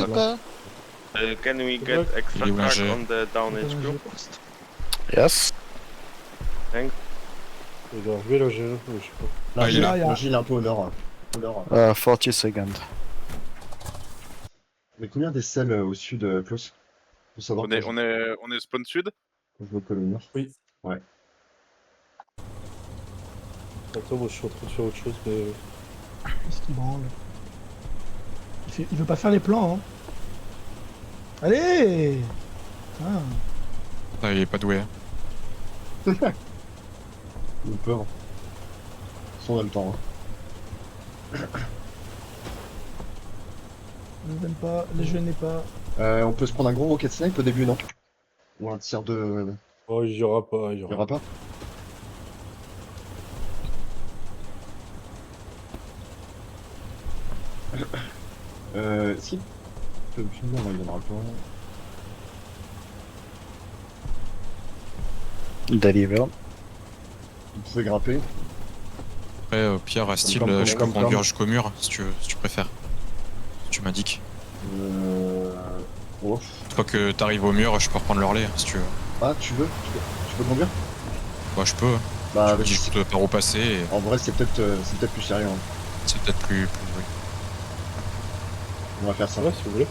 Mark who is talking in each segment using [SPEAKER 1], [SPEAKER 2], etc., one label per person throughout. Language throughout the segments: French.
[SPEAKER 1] ou pas?
[SPEAKER 2] Can we
[SPEAKER 3] C'est
[SPEAKER 2] get
[SPEAKER 3] vrai.
[SPEAKER 2] extra
[SPEAKER 4] Il est
[SPEAKER 2] crack
[SPEAKER 4] mangé.
[SPEAKER 2] on the down
[SPEAKER 1] Attends,
[SPEAKER 2] HQ?
[SPEAKER 5] Yes.
[SPEAKER 3] Il doit arriver là, j'ai. Je sais pas.
[SPEAKER 4] Ah, il est là.
[SPEAKER 6] L'argile, il est un peu au nord. Au nord.
[SPEAKER 5] 40 seconds.
[SPEAKER 6] Mais combien des selles au sud, Klaus? Faut savoir
[SPEAKER 7] On est spawn sud.
[SPEAKER 6] quand je vais au colonne.
[SPEAKER 3] Oui.
[SPEAKER 6] Ouais.
[SPEAKER 3] Attends, moi je suis en train de faire autre chose, mais.
[SPEAKER 1] Qu'est-ce qu'il branle? Il veut pas faire les plans, hein. Allez! Ah.
[SPEAKER 4] Ah, il est pas doué.
[SPEAKER 6] Ils ont peur. On a le temps.
[SPEAKER 1] Je n'aime pas, je n'ai pas.
[SPEAKER 6] On peut se prendre un gros rocket snipe au début, non? Ou un tir de.
[SPEAKER 3] Oh, il y aura pas, il y
[SPEAKER 6] Il y
[SPEAKER 3] aura
[SPEAKER 6] aura pas? Si. Il y en aura pas.
[SPEAKER 5] Deliver.
[SPEAKER 6] Vous pouvez grimper.
[SPEAKER 4] Après, au pire, à style,
[SPEAKER 6] Comme-
[SPEAKER 4] je peux
[SPEAKER 6] comme-
[SPEAKER 4] conduire
[SPEAKER 6] comme.
[SPEAKER 4] jusqu'au mur, si tu préfères. Tu m'indiques.
[SPEAKER 6] Oh.
[SPEAKER 4] Une fois que t'arrives au mur, je peux reprendre le relais, si tu veux.
[SPEAKER 6] Ah, tu veux? Tu peux conduire?
[SPEAKER 4] Bah, je peux.
[SPEAKER 6] Bah,
[SPEAKER 4] Je me dis juste par où passer, et
[SPEAKER 6] en vrai, c'est peut-être plus sérieux. Hein.
[SPEAKER 4] c'est peut-être plus oui.
[SPEAKER 6] On va faire ça.
[SPEAKER 3] Ouais, si vous voulez.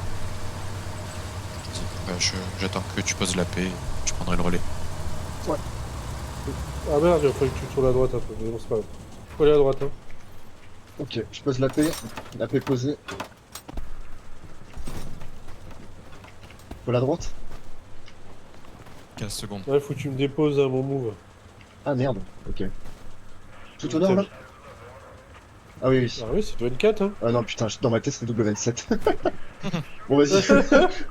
[SPEAKER 4] Bah, j'attends que tu poses la paix, et je prendrai le relais.
[SPEAKER 3] Ah merde, il fallait que tu tournes à droite un peu, mais bon, c'est pas grave. Faut aller à droite, hein.
[SPEAKER 6] Ok, je pose la paix. La paix posée. Faut la droite?
[SPEAKER 4] 15 secondes.
[SPEAKER 3] Ouais, faut que tu me déposes à mon move.
[SPEAKER 6] Ah merde, ok. Tout au nord là? Ah oui, oui.
[SPEAKER 3] Ah oui, c'est W4, hein.
[SPEAKER 6] Ah non, putain, dans ma tête c'est W27. Bon, vas-y,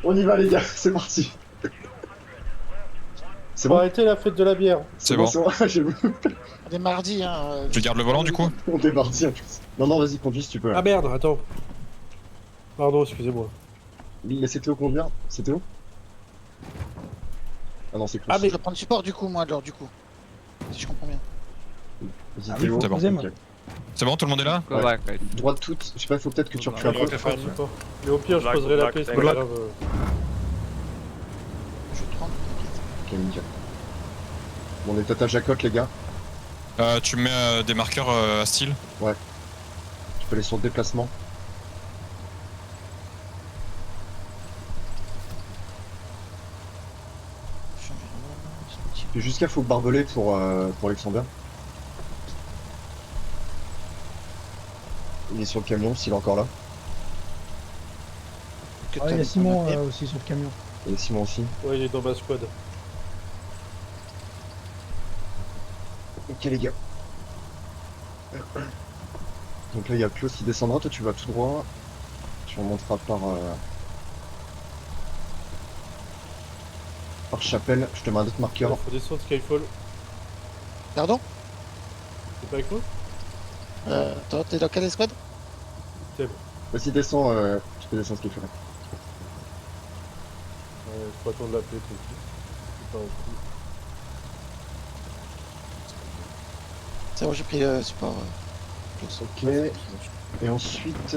[SPEAKER 6] on y va les gars, c'est parti. C'est
[SPEAKER 3] Faut
[SPEAKER 6] bon?
[SPEAKER 3] arrêter la fête de la bière.
[SPEAKER 4] C'est bon.
[SPEAKER 6] c'est bon, j'ai vu.
[SPEAKER 1] On est mardi, hein.
[SPEAKER 4] Je garde le volant, du coup?
[SPEAKER 6] On est parti en plus. Non, non, vas-y, conduis si tu peux.
[SPEAKER 3] Ah
[SPEAKER 6] Là.
[SPEAKER 3] merde, attends. Pardon, excusez-moi.
[SPEAKER 6] Laissez Théo conduire. C'est Théo? Ah non, c'est Klaus.
[SPEAKER 3] Ah, mais-
[SPEAKER 1] Je vais prendre support du coup, moi, alors, du coup. Si je comprends bien.
[SPEAKER 6] Vas-y,
[SPEAKER 1] Ah oui,
[SPEAKER 6] Théo.
[SPEAKER 4] c'est bon.
[SPEAKER 1] Deuxième.
[SPEAKER 6] Ok.
[SPEAKER 4] C'est bon, tout le monde est là?
[SPEAKER 6] Ouais.
[SPEAKER 8] Black, right?
[SPEAKER 6] Droite toute. Je sais pas, il faut peut-être que tu recules un peu.
[SPEAKER 3] Pas de support. Mais au pire, je
[SPEAKER 2] Black,
[SPEAKER 3] poserai la
[SPEAKER 2] black,
[SPEAKER 3] paix, c'est
[SPEAKER 2] black.
[SPEAKER 3] pas grave.
[SPEAKER 1] Je 30, t'inquiète.
[SPEAKER 6] Ok, nickel. Bon, on est tata Jacotte, les gars.
[SPEAKER 4] Tu mets des marqueurs à style?
[SPEAKER 6] Tu peux aller sur le déplacement. Puis jusqu'à faut barbelé pour Alexander. Il est sur le camion s'il est encore là.
[SPEAKER 1] Que
[SPEAKER 9] Ah, il y
[SPEAKER 1] t'as
[SPEAKER 9] a
[SPEAKER 1] mis
[SPEAKER 9] Simon
[SPEAKER 1] ton appel.
[SPEAKER 9] aussi sur le camion.
[SPEAKER 6] Et Simon aussi.
[SPEAKER 3] Ouais, il est dans ma squad.
[SPEAKER 6] Ok les gars. Donc là il y a Klaus qui descendra, toi tu vas tout droit. Tu remonteras par chapelle, je te mets un autre marqueur.
[SPEAKER 3] Faut descendre Skyfall.
[SPEAKER 1] Pardon?
[SPEAKER 3] T'es pas avec moi?
[SPEAKER 1] Attends, t'es dans quelle escouade?
[SPEAKER 6] Vas-y descends, tu peux descendre ce qu'il fait.
[SPEAKER 3] Faut attendre la paix, tout de suite. C'est pas un coup.
[SPEAKER 1] C'est bon, j'ai pris le support.
[SPEAKER 6] Ok. Et ensuite,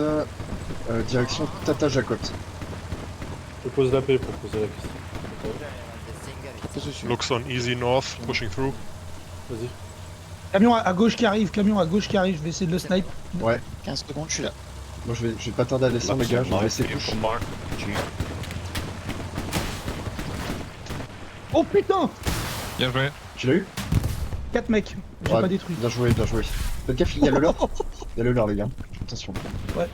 [SPEAKER 6] direction Tata Jacotte.
[SPEAKER 3] Je pose la paix pour poser la question.
[SPEAKER 1] Pas de soucis.
[SPEAKER 10] Looks on easy north, pushing through.
[SPEAKER 3] Vas-y.
[SPEAKER 9] Camion à gauche qui arrive, camion à gauche qui arrive, je vais essayer de le snipe.
[SPEAKER 1] 15 secondes, je suis là.
[SPEAKER 6] Moi je vais pas tarder à descendre les gars, je vais laisser push.
[SPEAKER 9] Oh putain!
[SPEAKER 4] Bien joué.
[SPEAKER 6] Tu l'as eu?
[SPEAKER 9] 4 mecs, j'ai
[SPEAKER 6] Ouais,
[SPEAKER 9] pas détruit.
[SPEAKER 6] Bien joué, bien joué. Faites gaffe, il y a le leurre. Il y a le leurre les gars. Attention.
[SPEAKER 9] Ouais.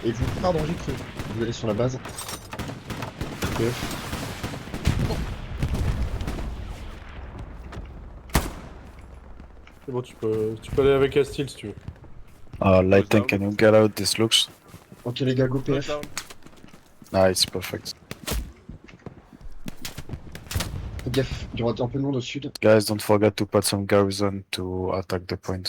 [SPEAKER 6] Et vous,
[SPEAKER 9] Pardon, j'ai cru.
[SPEAKER 6] vous allez sur la base. Ok.
[SPEAKER 3] C'est bon, tu peux aller avec Astil si tu veux.
[SPEAKER 5] Light tank, can you get out this looks?
[SPEAKER 6] Ok les gars, go PF.
[SPEAKER 5] Nice, perfect.
[SPEAKER 6] Faites gaffe, il y aura un peu de monde au sud.
[SPEAKER 5] Guys, don't forget to put some garrison to attack the point.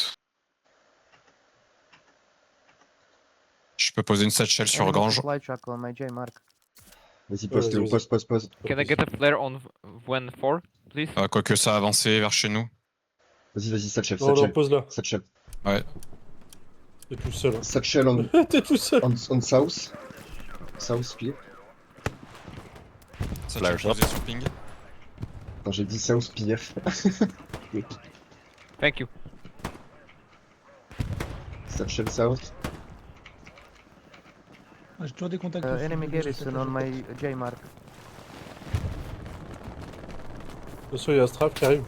[SPEAKER 4] Je peux poser une satchel sur Grange.
[SPEAKER 6] Vas-y,
[SPEAKER 3] Ouais,
[SPEAKER 6] pose Théo,
[SPEAKER 3] vas-y.
[SPEAKER 6] pose.
[SPEAKER 8] Can I get a flare on Wen 4, please?
[SPEAKER 4] Quoique ça a avancé vers chez nous.
[SPEAKER 6] Vas-y, Satchel,
[SPEAKER 3] Non, non,
[SPEAKER 6] Satchel.
[SPEAKER 3] pose là.
[SPEAKER 6] Satchel.
[SPEAKER 3] T'es tout seul. Hein.
[SPEAKER 6] Satchel on,
[SPEAKER 3] T'es tout seul.
[SPEAKER 6] on south. South Pier.
[SPEAKER 4] Satchel posé sur ping.
[SPEAKER 6] Attends, j'ai dit South Pier.
[SPEAKER 8] Thank you.
[SPEAKER 6] Satchel South.
[SPEAKER 1] Ah, j'ai toujours des contacts. au sud
[SPEAKER 2] Enemy
[SPEAKER 1] de gauche,
[SPEAKER 2] garrison
[SPEAKER 1] ça,
[SPEAKER 2] on
[SPEAKER 1] je-
[SPEAKER 2] my J mark.
[SPEAKER 3] Attention, il y a Strap qui arrive.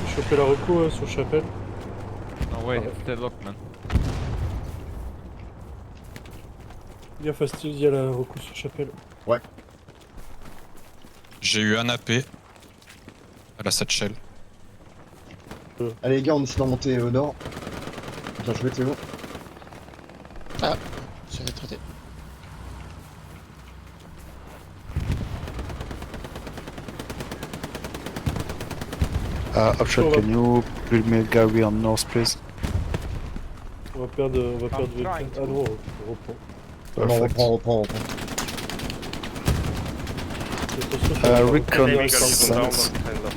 [SPEAKER 3] J'ai chopé la reco sur Chapelle.
[SPEAKER 8] No way, it's deadlocked, man.
[SPEAKER 3] Bien fastidié, il y a la reco sur Chapelle.
[SPEAKER 4] J'ai eu un AP à la Satchel.
[SPEAKER 6] Allez les gars, on essaie d'en monter au nord. Bien joué Théo.
[SPEAKER 11] J'avais traité.
[SPEAKER 5] Upshot, can you build me a Gary on north, please?
[SPEAKER 3] On va perdre
[SPEAKER 8] trying
[SPEAKER 3] Vector.
[SPEAKER 8] to.
[SPEAKER 3] Ah non, on reprend.
[SPEAKER 6] On reprend.
[SPEAKER 3] Attention, ça va.
[SPEAKER 5] Recon
[SPEAKER 7] Enemy garrison down
[SPEAKER 5] sense.
[SPEAKER 7] behind us.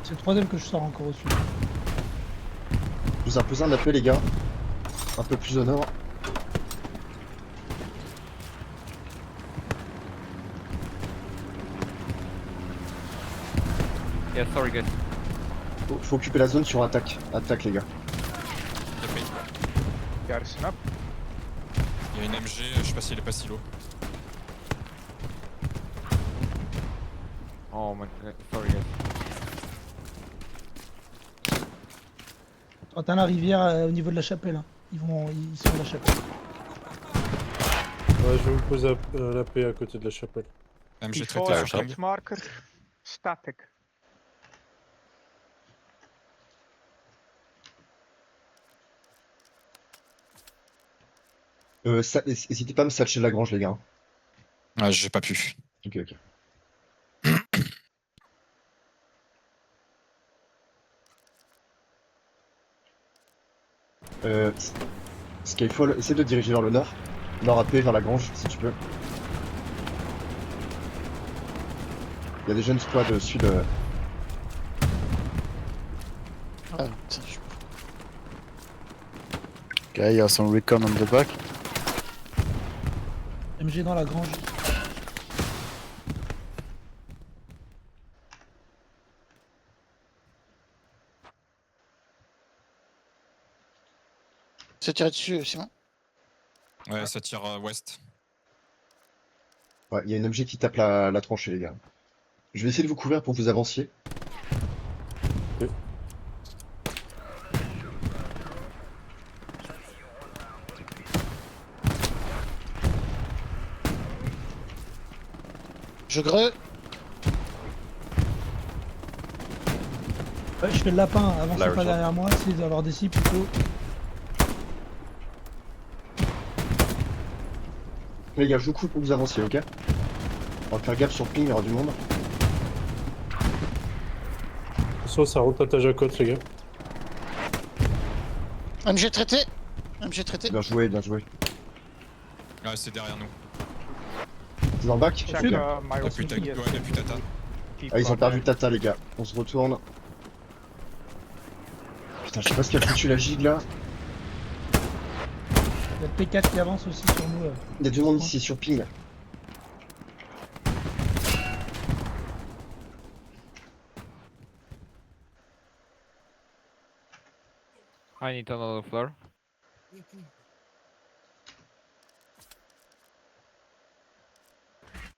[SPEAKER 1] C'est le troisième que je sors encore au sud.
[SPEAKER 6] Je vous ai imposé un appel les gars. Un peu plus au nord.
[SPEAKER 8] Yeah, sorry guys.
[SPEAKER 6] Faut occuper la zone sur attaque. Attaque les gars.
[SPEAKER 8] Garrison up.
[SPEAKER 4] Il y a une MG, je sais pas s'il est pas silo.
[SPEAKER 8] Oh my god, sorry guys.
[SPEAKER 1] Oh, t'as la rivière au niveau de la chapelle. Hein. Ils sont à la chapelle.
[SPEAKER 3] Ouais, je vais me poser la paix à côté de la Chapelle.
[SPEAKER 4] MG traité sur ping.
[SPEAKER 2] marker static.
[SPEAKER 6] N'hésitez pas à me satcher la grange les gars.
[SPEAKER 4] Ah, j'ai pas pu.
[SPEAKER 6] Ok. Skyfall, essaie de diriger vers le nord. Nord AP vers la grange si tu peux. Il y a des jeunes squads sud.
[SPEAKER 11] Ah, putain, je...
[SPEAKER 5] Okay, you have some recon on the back.
[SPEAKER 1] MG dans la grange.
[SPEAKER 11] C'est tiré dessus, Simon.
[SPEAKER 4] Ouais, ça tire ouest.
[SPEAKER 6] Ouais, il y a une MG qui tape la tranchée les gars. Je vais essayer de vous couvrir pour que vous avanciez.
[SPEAKER 11] Je greu.
[SPEAKER 1] Ouais, je fais le lapin, avancez pas derrière moi, essayez d'avoir des cibles plutôt.
[SPEAKER 6] Les gars, je vous coupe pour que vous avanciez, ok? On va faire gaffe sur ping, il y aura du monde.
[SPEAKER 3] Attention, ça rentre à ta jacotte, les gars.
[SPEAKER 11] MG traité. MG traité.
[SPEAKER 6] Bien joué, bien joué.
[SPEAKER 4] Ouais, c'est derrière nous.
[SPEAKER 6] C'est dans le bac?
[SPEAKER 1] Sud.
[SPEAKER 4] La putain, ouais, la putata.
[SPEAKER 6] Ah, ils ont perdu Tata, les gars. On se retourne. Putain, je sais pas ce qu'a foutu la gigue là.
[SPEAKER 1] Il y a le P4 qui avance aussi sur nous.
[SPEAKER 6] Il y a du monde ici sur ping.
[SPEAKER 8] I need another floor.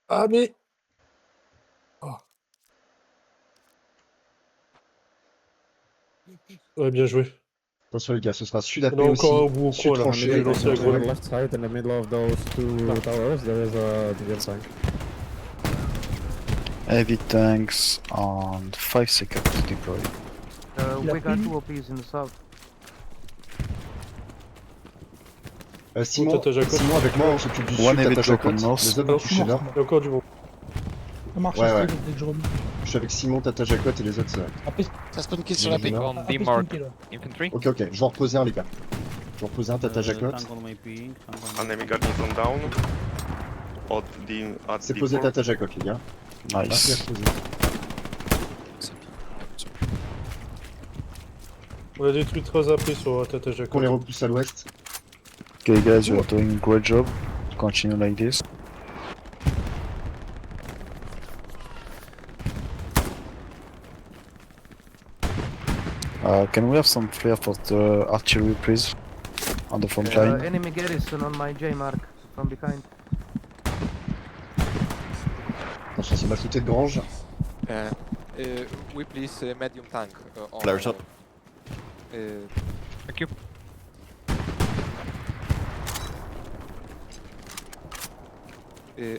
[SPEAKER 3] Ah, mais. Oh. Ouais, bien joué.
[SPEAKER 6] Attention les gars, ce sera sud
[SPEAKER 3] On
[SPEAKER 6] AP
[SPEAKER 3] a
[SPEAKER 6] aussi.
[SPEAKER 3] encore un bout au
[SPEAKER 6] Sud
[SPEAKER 3] coin là.
[SPEAKER 6] tranché.
[SPEAKER 3] J'ai lancé la grenade.
[SPEAKER 2] left side in the middle of those two towers there is a DL tank.
[SPEAKER 5] Heavy tanks on 5 seconds to deploy.
[SPEAKER 1] Il a
[SPEAKER 2] We got
[SPEAKER 1] pris.
[SPEAKER 2] two OPs in the south.
[SPEAKER 6] Simon,
[SPEAKER 3] Tata Jacob.
[SPEAKER 6] Simon avec moi on s'occupe du
[SPEAKER 5] One
[SPEAKER 6] sud,
[SPEAKER 5] heavy
[SPEAKER 6] Tata
[SPEAKER 5] drop on
[SPEAKER 6] Jacob.
[SPEAKER 5] north.
[SPEAKER 6] Les autres
[SPEAKER 3] Alors,
[SPEAKER 6] vous touchez nord.
[SPEAKER 3] Il y a encore du monde.
[SPEAKER 1] Ça marche
[SPEAKER 6] Ouais,
[SPEAKER 1] à
[SPEAKER 6] ouais.
[SPEAKER 1] Steve, dès que je remis.
[SPEAKER 6] Je suis avec Simon, Tata Jacob et les autres.
[SPEAKER 1] Après,
[SPEAKER 11] Ça spawn kill sur la
[SPEAKER 6] Vas-y,
[SPEAKER 11] paix.
[SPEAKER 6] non.
[SPEAKER 8] On
[SPEAKER 1] après,
[SPEAKER 8] D-mark
[SPEAKER 1] stunké, là.
[SPEAKER 8] infantry.
[SPEAKER 6] Ok, ok, je vais en reposer un les gars. Je vais en reposer un Tata Jacob.
[SPEAKER 7] Enemy garrison down. At
[SPEAKER 6] C'est posé
[SPEAKER 7] D4.
[SPEAKER 6] Tata Jacob les gars. Parfait,
[SPEAKER 5] Nice.
[SPEAKER 6] reposé.
[SPEAKER 3] On a détruit 13 AP sur Tata
[SPEAKER 6] On
[SPEAKER 3] Jacob.
[SPEAKER 6] les repousse à l'ouest.
[SPEAKER 5] Okay, guys, you're doing a great job. Continue like this. Can we have some flare for the artillery, please? On the front line.
[SPEAKER 8] Enemy garrison on my J mark from behind.
[SPEAKER 6] Attention, c'est mal sauté de grange.
[SPEAKER 8] We please medium tank.
[SPEAKER 7] Flares up.
[SPEAKER 8] Thank you.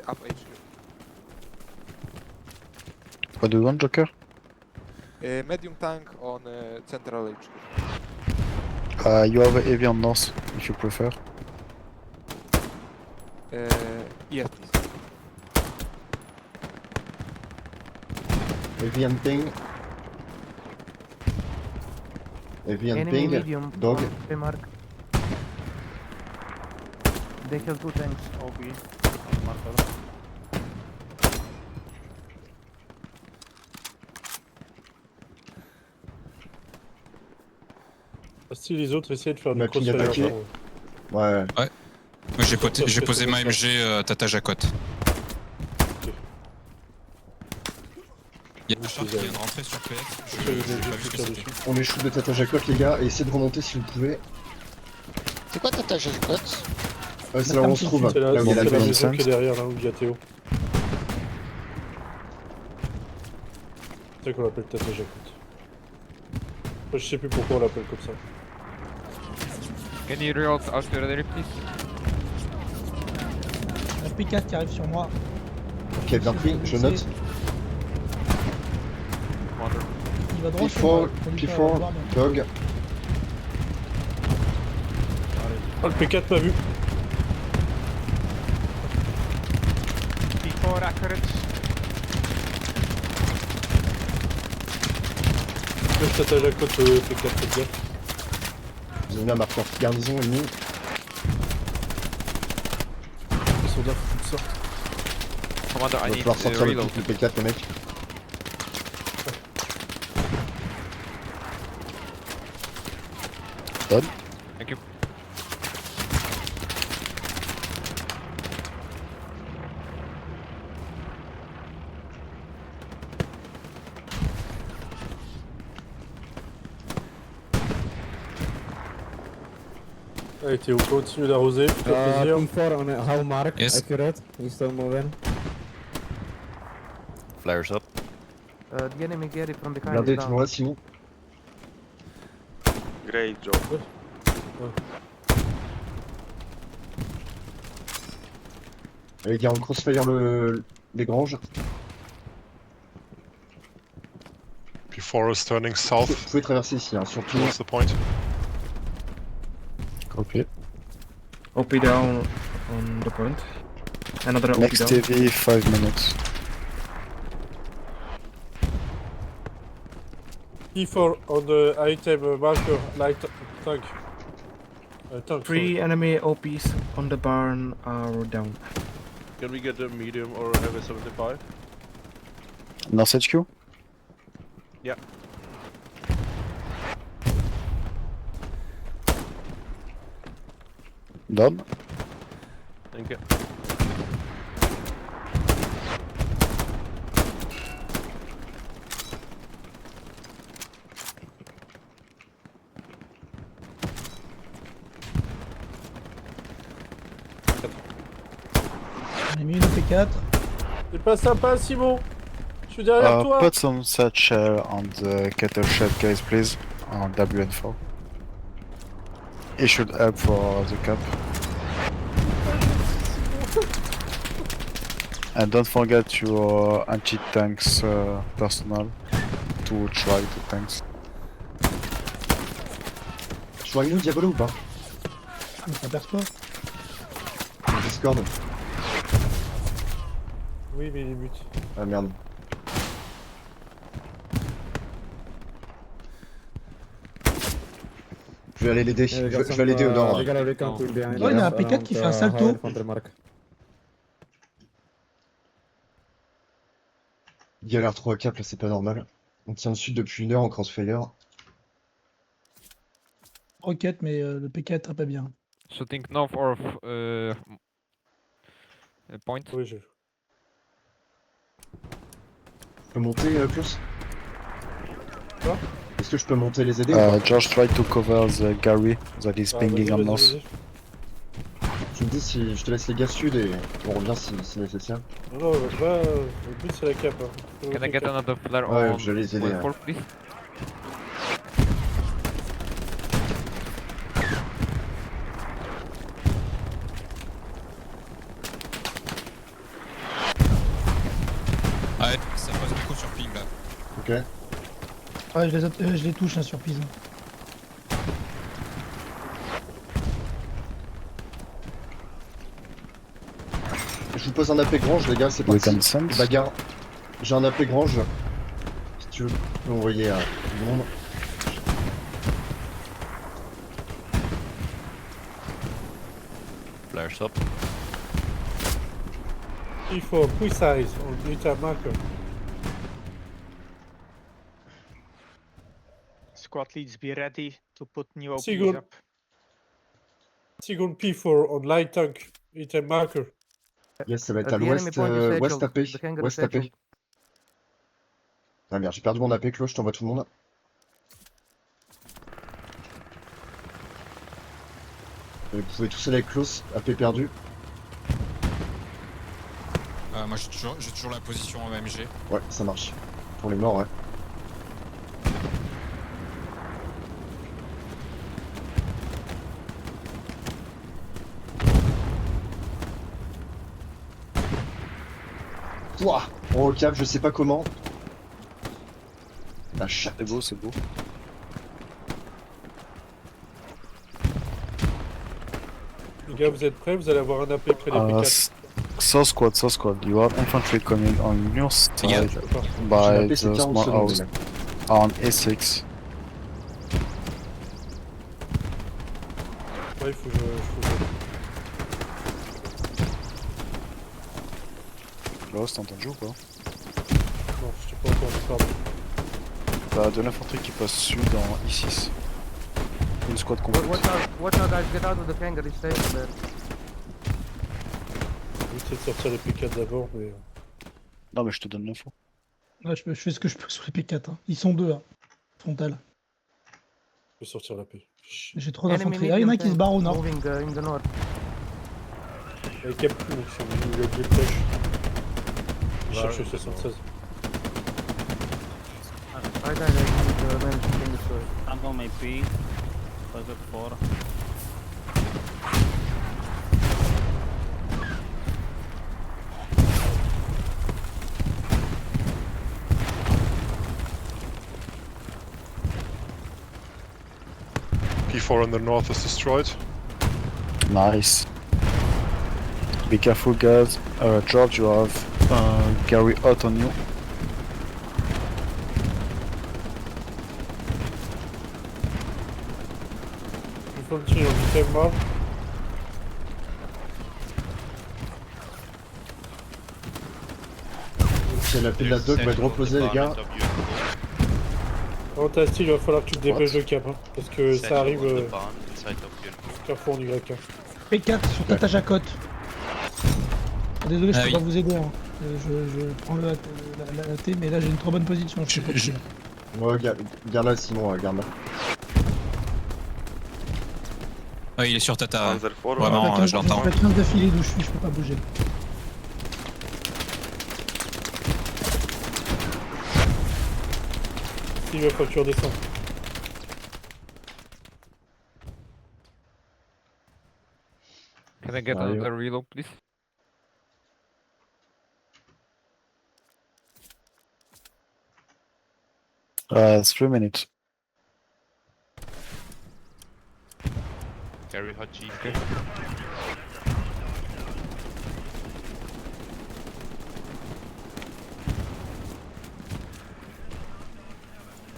[SPEAKER 8] Up HQ.
[SPEAKER 5] What do you want, Joker?
[SPEAKER 8] Medium tank on central HQ.
[SPEAKER 5] You have a heavy on north, if you prefer.
[SPEAKER 8] Yes, please.
[SPEAKER 6] Heavy and ping. Heavy and
[SPEAKER 8] Enemy
[SPEAKER 6] ping.
[SPEAKER 8] medium
[SPEAKER 6] Dog.
[SPEAKER 8] on J mark. They have 2 tanks.
[SPEAKER 2] OP.
[SPEAKER 3] Si les autres essaient de faire du
[SPEAKER 6] Ma ping
[SPEAKER 3] crossfire.
[SPEAKER 6] attaqué.
[SPEAKER 3] pardon.
[SPEAKER 6] Ouais.
[SPEAKER 4] Moi, j'ai posé ma MG Tata Jacotte. Il y a un char qui vient de rentrer sur PS. J'ai pas vu ce que c'était.
[SPEAKER 6] On les shoot de Tata Jacob, les gars, et essayez de remonter si vous pouvez.
[SPEAKER 11] C'est quoi ta tâche, Jacob?
[SPEAKER 6] C'est là où on se trouve.
[SPEAKER 3] C'est
[SPEAKER 6] Là
[SPEAKER 3] la,
[SPEAKER 6] où il y a la
[SPEAKER 3] c'est la
[SPEAKER 6] base.
[SPEAKER 3] maison qui est derrière, là où il y a Théo. C'est ça qu'on l'appelle Tata Jacob. Moi, je sais plus pourquoi on l'appelle comme ça.
[SPEAKER 8] Can you reload artillery, please?
[SPEAKER 9] Un P4 qui arrive sur moi.
[SPEAKER 6] Ok, bien pris, je note.
[SPEAKER 9] Il va droit sur moi.
[SPEAKER 6] P4,
[SPEAKER 9] Faut lui faire
[SPEAKER 6] P4,
[SPEAKER 9] voir, mais-
[SPEAKER 6] Dog.
[SPEAKER 3] Ah, le P4 m'a vu.
[SPEAKER 8] P4 accurate.
[SPEAKER 3] Le Tata Jacob P4, faites gaffe.
[SPEAKER 6] Vous avez mis un marqueur garnison ennemi.
[SPEAKER 3] Les soldats, faut qu'ils sortent.
[SPEAKER 8] Commander,
[SPEAKER 6] Il
[SPEAKER 8] I
[SPEAKER 6] va
[SPEAKER 8] need
[SPEAKER 6] falloir sortir le
[SPEAKER 8] reload.
[SPEAKER 6] P4, les mecs.
[SPEAKER 5] Done.
[SPEAKER 8] Thank you.
[SPEAKER 3] Allez Théo, continue d'arroser, fais plaisir.
[SPEAKER 2] P4 on a how mark,
[SPEAKER 4] Yes.
[SPEAKER 2] accurate. He's still moving.
[SPEAKER 7] Flares up.
[SPEAKER 8] The enemy Gary from behind
[SPEAKER 6] Regardez,
[SPEAKER 8] is
[SPEAKER 6] tout le
[SPEAKER 8] down.
[SPEAKER 6] monde, Simon.
[SPEAKER 7] Great job.
[SPEAKER 6] Les gars, on crossfire les granges.
[SPEAKER 10] P4 is turning south.
[SPEAKER 6] Vous pouvez traverser ici, hein, surtout.
[SPEAKER 10] Towards the point.
[SPEAKER 5] Copy.
[SPEAKER 2] OP down on the point. Another OP
[SPEAKER 5] Next
[SPEAKER 2] down.
[SPEAKER 5] TV, 5 minutes.
[SPEAKER 3] P4 on the item marker, light tank. Tank.
[SPEAKER 2] Three enemy OPs on the barn are down.
[SPEAKER 7] Can we get a medium or heavy 75?
[SPEAKER 5] North HQ?
[SPEAKER 7] Yeah.
[SPEAKER 5] Done.
[SPEAKER 7] Thank you.
[SPEAKER 9] On a mis une P4.
[SPEAKER 3] C'est pas sympa, Simon. Je suis derrière toi.
[SPEAKER 5] Put some satchel on the kettle shed, guys, please. On WN4. It should help for the cap. And don't forget your anti-tanks personnel to try the tanks.
[SPEAKER 6] Je vois nous, Diabolo ou pas?
[SPEAKER 9] On s'aperçoit.
[SPEAKER 6] Discord.
[SPEAKER 3] Oui, mais il bute.
[SPEAKER 6] Ah merde. Je vais aller l'aider. Je vais l'aider au nord.
[SPEAKER 9] Oh, il y a un P4 qui fait un salto.
[SPEAKER 6] Il y a l'air 3 cap là, c'est pas normal. On tient le sud depuis 1 heure en crossfire.
[SPEAKER 9] Rocket, mais le P4 est pas bien.
[SPEAKER 8] Shooting north of point.
[SPEAKER 3] Oui, j'ai.
[SPEAKER 6] Je peux monter, Klaus?
[SPEAKER 3] Quoi?
[SPEAKER 6] Est-ce que je peux monter les aider ou pas?
[SPEAKER 5] George, try to cover the Gary that is pinging on north.
[SPEAKER 6] Tu me dis si je te laisse les gars sud et on revient si nécessaire.
[SPEAKER 3] Non, le but c'est la cap. Hein.
[SPEAKER 8] Can I get another flare
[SPEAKER 6] Ouais,
[SPEAKER 8] on
[SPEAKER 6] je vais les aider.
[SPEAKER 8] 1-4, please?
[SPEAKER 4] Ouais, ça passe beaucoup sur ping là.
[SPEAKER 6] Ok.
[SPEAKER 9] Ouais, je les touche, hein, sur Pise.
[SPEAKER 6] Je vous pose un AP grange, les gars, c'est
[SPEAKER 5] We
[SPEAKER 6] parti.
[SPEAKER 5] can send.
[SPEAKER 6] Bagarre. J'ai un AP grange. Si tu veux, tu peux envoyer à tout le monde.
[SPEAKER 7] Flares up.
[SPEAKER 3] P4, precise on data marker.
[SPEAKER 11] Squad leads, be ready to put new OPs
[SPEAKER 3] Seagull.
[SPEAKER 11] up.
[SPEAKER 3] Second P4 on light tank, item marker.
[SPEAKER 6] Yes, ça va être à l'ouest, ouest AP. Ouest AP. Ah merde, j'ai perdu mon AP, Klaus, je t'envoie tout le monde. Vous pouvez tous aller avec Klaus, AP perdu.
[SPEAKER 4] Moi j'ai toujours la position en MG.
[SPEAKER 6] Ouais, ça marche. Pour les morts, ouais. Ouah, on au cap, je sais pas comment. La chatte.
[SPEAKER 5] C'est beau, c'est beau.
[SPEAKER 3] Les gars, vous êtes prêts? Vous allez avoir un AP près des P4.
[SPEAKER 5] So squad. You have infantry coming on your side
[SPEAKER 4] Yeah.
[SPEAKER 5] by
[SPEAKER 6] AP,
[SPEAKER 5] the
[SPEAKER 6] c'est 40
[SPEAKER 5] small
[SPEAKER 6] secondes.
[SPEAKER 5] house
[SPEAKER 6] les mecs.
[SPEAKER 5] on E6.
[SPEAKER 3] Ouais, il faut que
[SPEAKER 5] Klaus, t'as entendu ou pas?
[SPEAKER 3] Non, je t'ai pas entendu, pardon.
[SPEAKER 5] T'as de l'infanterie qui passe sud en I6. Une squad complète.
[SPEAKER 11] Watch out guys, get out of the hangar, it's safe there.
[SPEAKER 3] J'essaie de sortir les P4 d'abord, mais...
[SPEAKER 5] Non mais je te donne l'info.
[SPEAKER 9] Ouais, je fais ce que je peux sur les P4. Hein. Ils sont deux, hein. Frontal.
[SPEAKER 3] Je vais sortir la P.
[SPEAKER 9] J'ai trop d'infanterie. Ah, il y en a qui se barrent au nord.
[SPEAKER 11] Moving in the north.
[SPEAKER 3] Avec cap plus, donc c'est le jet push. Je cherche le 76.
[SPEAKER 11] Right guys, I need manage to bring this way.
[SPEAKER 7] I'm on my P. Target 4.
[SPEAKER 10] P4 in the north is destroyed.
[SPEAKER 5] Nice. Be careful guys. George, you have Gary out on you.
[SPEAKER 3] Infantry on item mark.
[SPEAKER 6] C'est la pile de la doc va être reposée, les gars.
[SPEAKER 3] Fantastique, il va falloir que tu te dépêches de cap, hein, parce que ça arrive carrefour en Y.
[SPEAKER 9] P4 sur ta jacotte. Désolé, je
[SPEAKER 4] Ah
[SPEAKER 9] peux
[SPEAKER 4] oui.
[SPEAKER 9] pas vous aider. Hein. Je prends la T, mais là j'ai une trop bonne position. Je peux pas tirer.
[SPEAKER 6] Ouais, garde-la sinon, garde-la.
[SPEAKER 4] Ah, il est sur Tata.
[SPEAKER 7] Panzer 4.
[SPEAKER 4] Vraiment,
[SPEAKER 9] Avec
[SPEAKER 4] je l'entends.
[SPEAKER 9] Je suis à 15 d'affilée d'où je suis, je peux pas bouger.
[SPEAKER 3] Il va falloir que tu redescends.
[SPEAKER 8] Can I get
[SPEAKER 6] Mario.
[SPEAKER 8] another reload, please?
[SPEAKER 5] 3 minutes.
[SPEAKER 7] Carry hot G.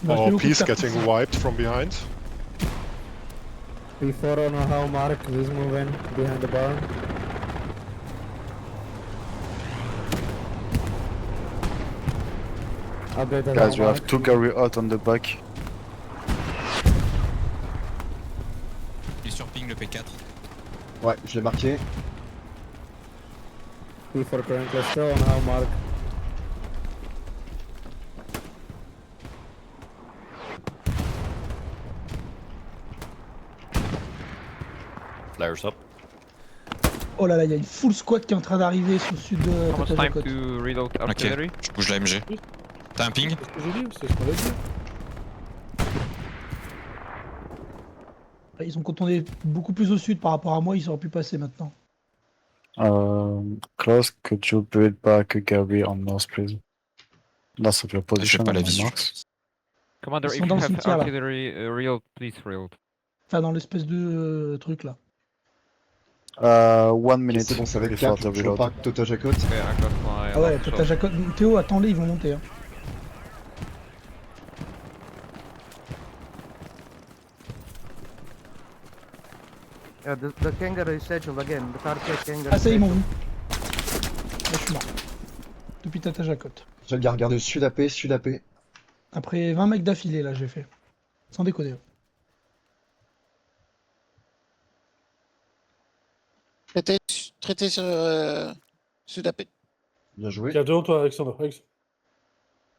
[SPEAKER 9] Bah, je fais
[SPEAKER 10] Our
[SPEAKER 9] beaucoup de
[SPEAKER 10] P's
[SPEAKER 9] cartes
[SPEAKER 10] getting
[SPEAKER 9] ici.
[SPEAKER 10] wiped from behind.
[SPEAKER 11] P4 on how Mark is moving behind the barn.
[SPEAKER 5] Guys, you have 2 Gary out on the back.
[SPEAKER 4] Il est sur ping le P4.
[SPEAKER 6] Ouais, je l'ai marqué.
[SPEAKER 11] P for current cluster on how mark.
[SPEAKER 8] Flares up.
[SPEAKER 1] Oh là là, il y a une full squad qui est en train d'arriver sur le sud de
[SPEAKER 7] How much time
[SPEAKER 1] Tatajacote.
[SPEAKER 7] to reload
[SPEAKER 4] Ok,
[SPEAKER 7] artillery?
[SPEAKER 4] je bouge la MG. T'as un ping?
[SPEAKER 3] C'est ce que j'ai dit, c'est ce qu'on a dit.
[SPEAKER 1] Ils ont contourné beaucoup plus au sud par rapport à moi, ils auraient pu passer maintenant.
[SPEAKER 5] Klaus, could you build back a Gary on north, please? That's of your
[SPEAKER 4] J'ai
[SPEAKER 5] position
[SPEAKER 4] pas
[SPEAKER 5] on
[SPEAKER 4] la
[SPEAKER 5] my
[SPEAKER 4] vision.
[SPEAKER 5] marks.
[SPEAKER 7] Commander,
[SPEAKER 1] Ils
[SPEAKER 7] if
[SPEAKER 1] sont
[SPEAKER 7] you
[SPEAKER 1] dans le
[SPEAKER 7] have
[SPEAKER 1] cimetière, là.
[SPEAKER 7] artillery reload, please reload.
[SPEAKER 1] Enfin, dans l'espèce de truc là.
[SPEAKER 5] 1
[SPEAKER 6] Ok,
[SPEAKER 5] minute
[SPEAKER 6] c'est bon, ça va être
[SPEAKER 5] before
[SPEAKER 6] 4.
[SPEAKER 5] the
[SPEAKER 6] Je
[SPEAKER 5] reload.
[SPEAKER 6] repars Tatajacote.
[SPEAKER 7] Okay, I got my
[SPEAKER 1] Ah ouais,
[SPEAKER 7] last shot.
[SPEAKER 1] Tatajacote. Théo, attends-les, ils vont monter. Hein.
[SPEAKER 11] Yeah, the kangaroo is satchel again. The target kangaroo.
[SPEAKER 1] Ah, ça y est, ils m'ont
[SPEAKER 11] satchel.
[SPEAKER 1] vu. Là, je suis mort. Depuis Tatajacote.
[SPEAKER 6] Je regarde sud AP, sud AP.
[SPEAKER 1] Après 20 mecs d'affilée, là, j'ai fait. Sans déconner.
[SPEAKER 12] Traité sur Sud-AP.
[SPEAKER 6] Bien joué.
[SPEAKER 3] Il y a devant toi, Alexandre.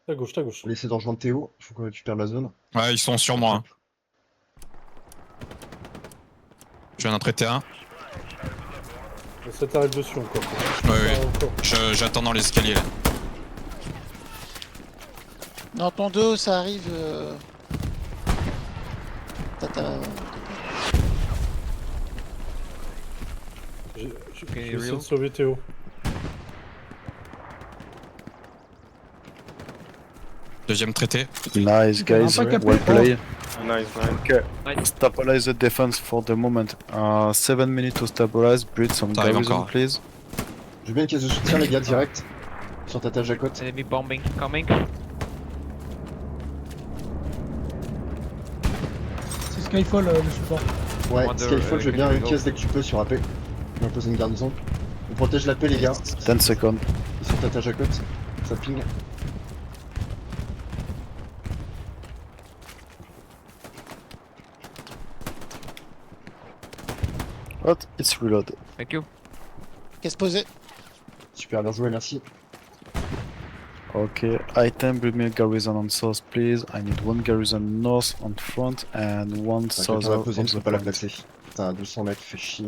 [SPEAKER 3] Ta gauche, ta gauche.
[SPEAKER 6] On va essayer de rejoindre Théo. Il faut qu'on récupère la zone.
[SPEAKER 4] Ouais, ils sont sur moi. Hein. Je viens d'en traiter un.
[SPEAKER 3] Ça t'arrive dessus encore.
[SPEAKER 4] Ouais,
[SPEAKER 3] Encore.
[SPEAKER 4] J'attends dans l'escalier là.
[SPEAKER 12] Dans ton dos, ça arrive. Tata.
[SPEAKER 3] J'ai
[SPEAKER 7] Ok,
[SPEAKER 3] essayé de
[SPEAKER 7] real.
[SPEAKER 3] sauver Théo.
[SPEAKER 4] Deuxième traité.
[SPEAKER 5] Nice, guys.
[SPEAKER 1] On a pas capé.
[SPEAKER 5] Well played.
[SPEAKER 10] Nice, man.
[SPEAKER 5] Okay,
[SPEAKER 7] Nice.
[SPEAKER 5] stabilize the defense for the moment. 7 minutes to stabilize. Build some
[SPEAKER 4] Ça arrive
[SPEAKER 5] garrison,
[SPEAKER 4] encore.
[SPEAKER 5] please.
[SPEAKER 6] Je veux bien une caisse de soutien, les gars, direct. Sur Tatajacote.
[SPEAKER 7] Enemy bombing coming.
[SPEAKER 1] C'est Skyfall le support.
[SPEAKER 6] Ouais,
[SPEAKER 7] Commander,
[SPEAKER 6] Skyfall, je veux bien une
[SPEAKER 7] reload.
[SPEAKER 6] caisse dès que tu peux sur AP. On va poser une garnison. On protège la paix, les gars.
[SPEAKER 5] 10 seconds.
[SPEAKER 6] Ils sont Tatajacote. Ça ping.
[SPEAKER 5] What? It's reload.
[SPEAKER 7] Thank you.
[SPEAKER 12] Qu'est-ce posé?
[SPEAKER 6] Super, bien joué, merci.
[SPEAKER 5] Okay, item, build me a garrison on south, please. I need 1 garrison north on front and 1
[SPEAKER 6] T'inquiète,
[SPEAKER 5] south
[SPEAKER 6] on va
[SPEAKER 5] of
[SPEAKER 6] poser, je
[SPEAKER 5] the
[SPEAKER 6] peux pas la
[SPEAKER 5] front.
[SPEAKER 6] placer. Putain, à 200 mètres, fait chier.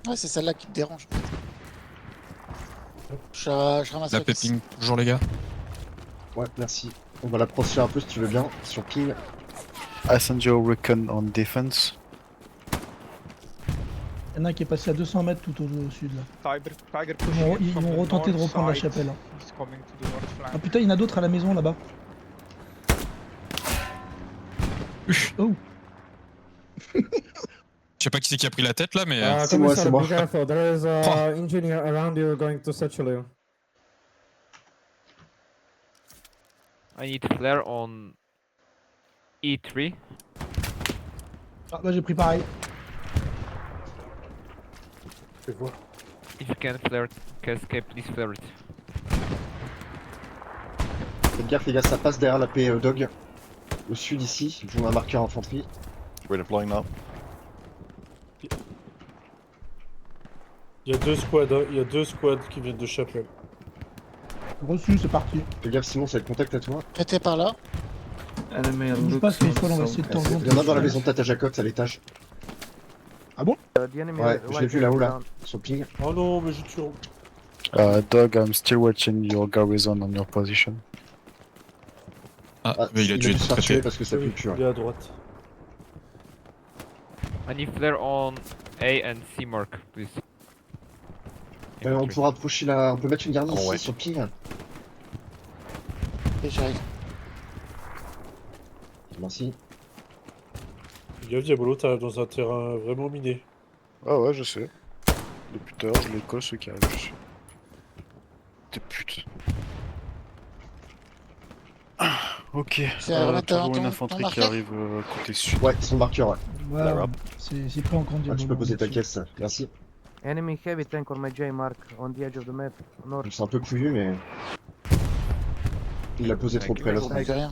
[SPEAKER 12] Ouais, c'est celle-là qui te dérange. Je ramasse
[SPEAKER 4] La
[SPEAKER 12] la caisse.
[SPEAKER 4] ping, toujours les gars.
[SPEAKER 6] Ouais, merci. On va l'approcher un peu si tu veux bien, sur ping.
[SPEAKER 5] I send your recon on defense.
[SPEAKER 1] Il y en a un qui est passé à 200 mètres tout au sud là. Ils vont retenter de reprendre la chapelle. Hein. Ah putain, il y en a d'autres à la maison là-bas. Oh.
[SPEAKER 4] Je sais pas qui c'est qui a pris la tête là, mais.
[SPEAKER 6] C'est moi,
[SPEAKER 11] Commissar,
[SPEAKER 6] c'est moi.
[SPEAKER 11] be careful. There is a engineer around you going to satchel you.
[SPEAKER 7] I need flare on E3.
[SPEAKER 1] Ah, là j'ai pris pareil.
[SPEAKER 3] Fais quoi?
[SPEAKER 7] If you can flare cascade, please flare it.
[SPEAKER 6] Faites gaffe, les gars, ça passe derrière la paix Dog. Au sud ici, je vous mets un marqueur infanterie.
[SPEAKER 10] We're deploying now.
[SPEAKER 3] Il y a deux squads, hein. Il y a deux squads qui viennent de chapelle.
[SPEAKER 1] Reçu, c'est parti.
[SPEAKER 6] Fais gaffe, sinon c'est le contact à toi.
[SPEAKER 12] Traité par là.
[SPEAKER 1] Bouge pas, Skyfall, on va essayer de t'en
[SPEAKER 6] Il y en a dans la maison de Tatajacote à l'étage.
[SPEAKER 11] The enemy
[SPEAKER 6] Ouais, je l'ai vu là-haut là, sur ping.
[SPEAKER 3] Oh non, mais j'ai tué.
[SPEAKER 5] Dog, I'm still watching your garrison on your position.
[SPEAKER 4] Ah,
[SPEAKER 6] Ah,
[SPEAKER 4] mais il a dû
[SPEAKER 6] dû
[SPEAKER 4] être
[SPEAKER 6] se faire tuer
[SPEAKER 4] traité.
[SPEAKER 6] parce que ça pue plus.
[SPEAKER 3] Il est à droite.
[SPEAKER 7] I need flare on A and C mark, please.
[SPEAKER 6] On pourra approcher la. On peut mettre une garde ici
[SPEAKER 10] ouais.
[SPEAKER 6] sur ping.
[SPEAKER 12] Et j'arrive.
[SPEAKER 6] Merci.
[SPEAKER 3] Il y a Diabolo, t'arrives dans un terrain vraiment miné.
[SPEAKER 5] Ah ouais, je sais. Depuis tout à l'heure, je les colle ceux qui arrivent dessus. Des putes. Ok,
[SPEAKER 12] C'est un
[SPEAKER 5] toujours
[SPEAKER 12] ton
[SPEAKER 5] une infanterie qui
[SPEAKER 12] marqueur
[SPEAKER 5] arrive côté sud.
[SPEAKER 6] Ouais, son marqueur, ouais.
[SPEAKER 1] Ouais, c'est pris en compte.
[SPEAKER 6] Ah, tu peux poser ta caisse, merci.
[SPEAKER 11] Enemy heavy tank on my J mark on the edge of the map. North.
[SPEAKER 6] C'est un peu couillu, mais. Il l'a posé trop près l'autre.
[SPEAKER 12] Avec rien.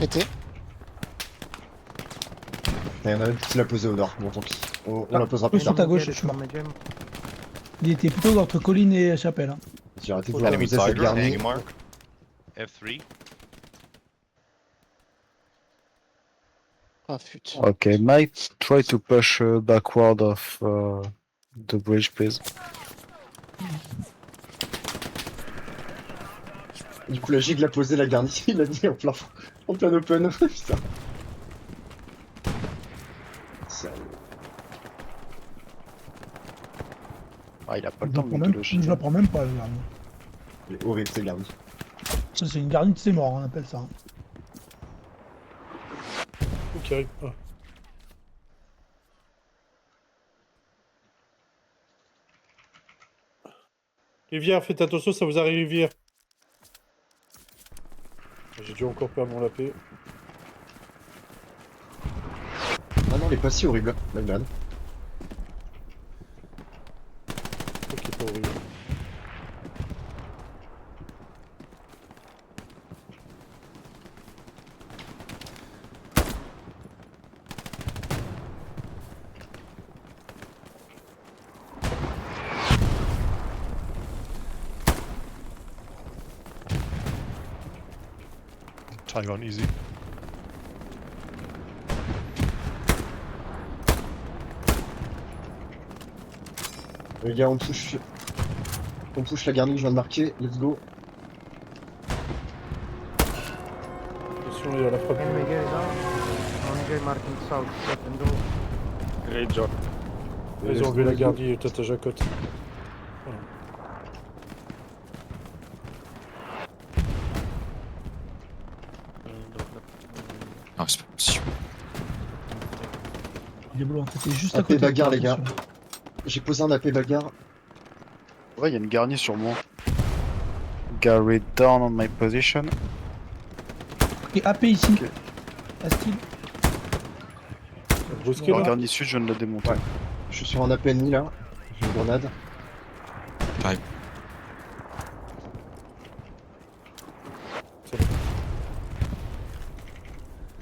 [SPEAKER 12] Été.
[SPEAKER 6] Il y en a un qui l'a posé au nord. Bon, tant pis. On la posera
[SPEAKER 1] Plus
[SPEAKER 6] plus
[SPEAKER 1] sur
[SPEAKER 6] tard.
[SPEAKER 1] ta gauche, je suis mort. Il était plutôt entre colline et chapelle. Hein.
[SPEAKER 6] J'ai arrêté de vouloir poser cette garnie.
[SPEAKER 7] F3.
[SPEAKER 12] Ah, fut.
[SPEAKER 5] Okay, might try to push backward of the bridge, please.
[SPEAKER 6] Du coup, la gigue l'a posé la garnie. Il l'a mis en plein open. Putain. Sérieux.
[SPEAKER 5] Ah, il a pas le
[SPEAKER 1] Je la
[SPEAKER 5] temps de
[SPEAKER 1] prends
[SPEAKER 5] monter
[SPEAKER 1] même,
[SPEAKER 5] le
[SPEAKER 1] je
[SPEAKER 5] shit.
[SPEAKER 1] la prends même pas, la garnie.
[SPEAKER 6] Il est horrible, ces garnies.
[SPEAKER 1] Ça, c'est une garnie de ses morts, on appelle ça. Hein.
[SPEAKER 3] Ok, arrive. Ah. Rivière, faites attention, ça vous arrive, Rivière. J'ai dû encore perdre mon lapé.
[SPEAKER 6] Ah non, elle est pas si horrible, la grenade.
[SPEAKER 3] Ok, pas horrible.
[SPEAKER 10] Taiwan easy.
[SPEAKER 6] Les gars, on touche la garnie que je viens de marquer. Let's go.
[SPEAKER 3] Attention, il y a la frappe.
[SPEAKER 11] Enemy guy down. One guy marking south, second door.
[SPEAKER 10] Great job.
[SPEAKER 3] Ils ont enlevé la garnie et Tata Jacotte.
[SPEAKER 4] Ah, c'est pas possible.
[SPEAKER 1] Diablo, c'était juste à
[SPEAKER 6] AP
[SPEAKER 1] côté.
[SPEAKER 6] bagarre, les gars.
[SPEAKER 1] attention.
[SPEAKER 6] J'ai posé un AP bagarre.
[SPEAKER 5] Ouais, il y a une garnie sur moi. Gary down on my position.
[SPEAKER 1] Et AP ici.
[SPEAKER 5] Ok.
[SPEAKER 1] Astil.
[SPEAKER 3] Brusqué
[SPEAKER 5] La
[SPEAKER 3] là.
[SPEAKER 5] garnie sud, je viens de la démonter.
[SPEAKER 6] Ouais. Je suis sur un AP ennemi là. J'ai une grenade.
[SPEAKER 4] Pareil.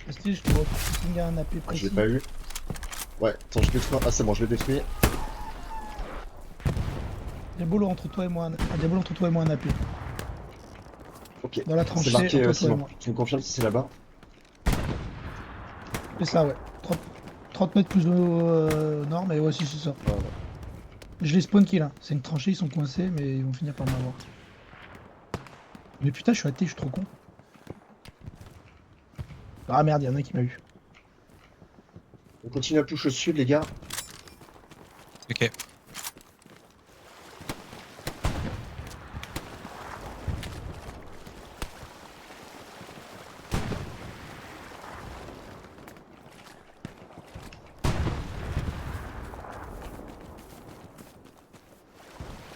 [SPEAKER 1] Astil, je te vois. Il y a un AP
[SPEAKER 6] Ah, je
[SPEAKER 1] précis.
[SPEAKER 6] l'ai pas eu. Ouais, attends, je détruis. Ah, c'est bon, je l'ai détruit.
[SPEAKER 1] Diablo entre toi et moi. Diablo entre toi et moi un AP.
[SPEAKER 6] Ok.
[SPEAKER 1] Dans la
[SPEAKER 6] C'est
[SPEAKER 1] tranchée,
[SPEAKER 6] marqué,
[SPEAKER 1] entre toi
[SPEAKER 6] c'est
[SPEAKER 1] et
[SPEAKER 6] bon.
[SPEAKER 1] moi.
[SPEAKER 6] Tu me confirmes si c'est là-bas?
[SPEAKER 1] C'est ça, ouais. 30 mètres plus au nord, mais ouais, si, c'est ça.
[SPEAKER 5] Ouais, ouais.
[SPEAKER 1] Je les spawn kill, hein. C'est une tranchée, ils sont coincés, mais ils vont finir par m'avoir. Mais putain, je suis athée, je suis trop con. Ah merde, y'en a un qui m'a eu.
[SPEAKER 6] On continue à push au sud, les gars.
[SPEAKER 4] Ok.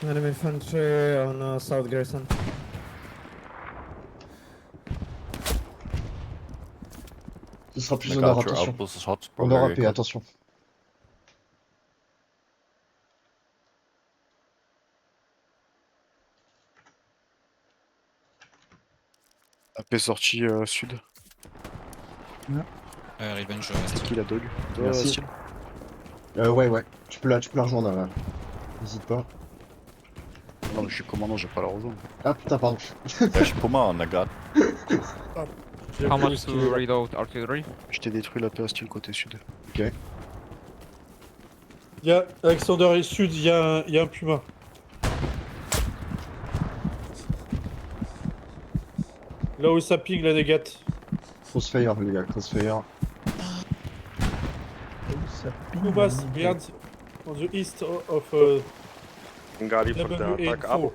[SPEAKER 2] Enemy infantry on South Garrison.
[SPEAKER 6] Ce sera plus au nord, attention. Au nord AP, attention.
[SPEAKER 5] AP sorti sud.
[SPEAKER 4] Revenge,
[SPEAKER 5] C'est qui la dog? Toi,
[SPEAKER 6] Merci.
[SPEAKER 5] Steel
[SPEAKER 6] Ouais. Tu peux la rejoindre là. N'hésite pas.
[SPEAKER 5] Non, mais je suis commandant, j'ai pas la rejoindre.
[SPEAKER 6] Ah putain, pardon.
[SPEAKER 3] J'ai
[SPEAKER 7] How
[SPEAKER 3] plus
[SPEAKER 7] much to
[SPEAKER 3] risqué.
[SPEAKER 7] reload artillery?
[SPEAKER 5] Je t'ai détruit la PA Steel côté sud.
[SPEAKER 3] Il y a Alexander et Sud, il y a un Puma. Là où ça ping la négate.
[SPEAKER 6] Crossfire, les gars, crossfire.
[SPEAKER 1] Ça ping,
[SPEAKER 3] Pumas
[SPEAKER 1] mais-
[SPEAKER 3] behind on the east of
[SPEAKER 10] Ngari for the attack up.
[SPEAKER 3] W84.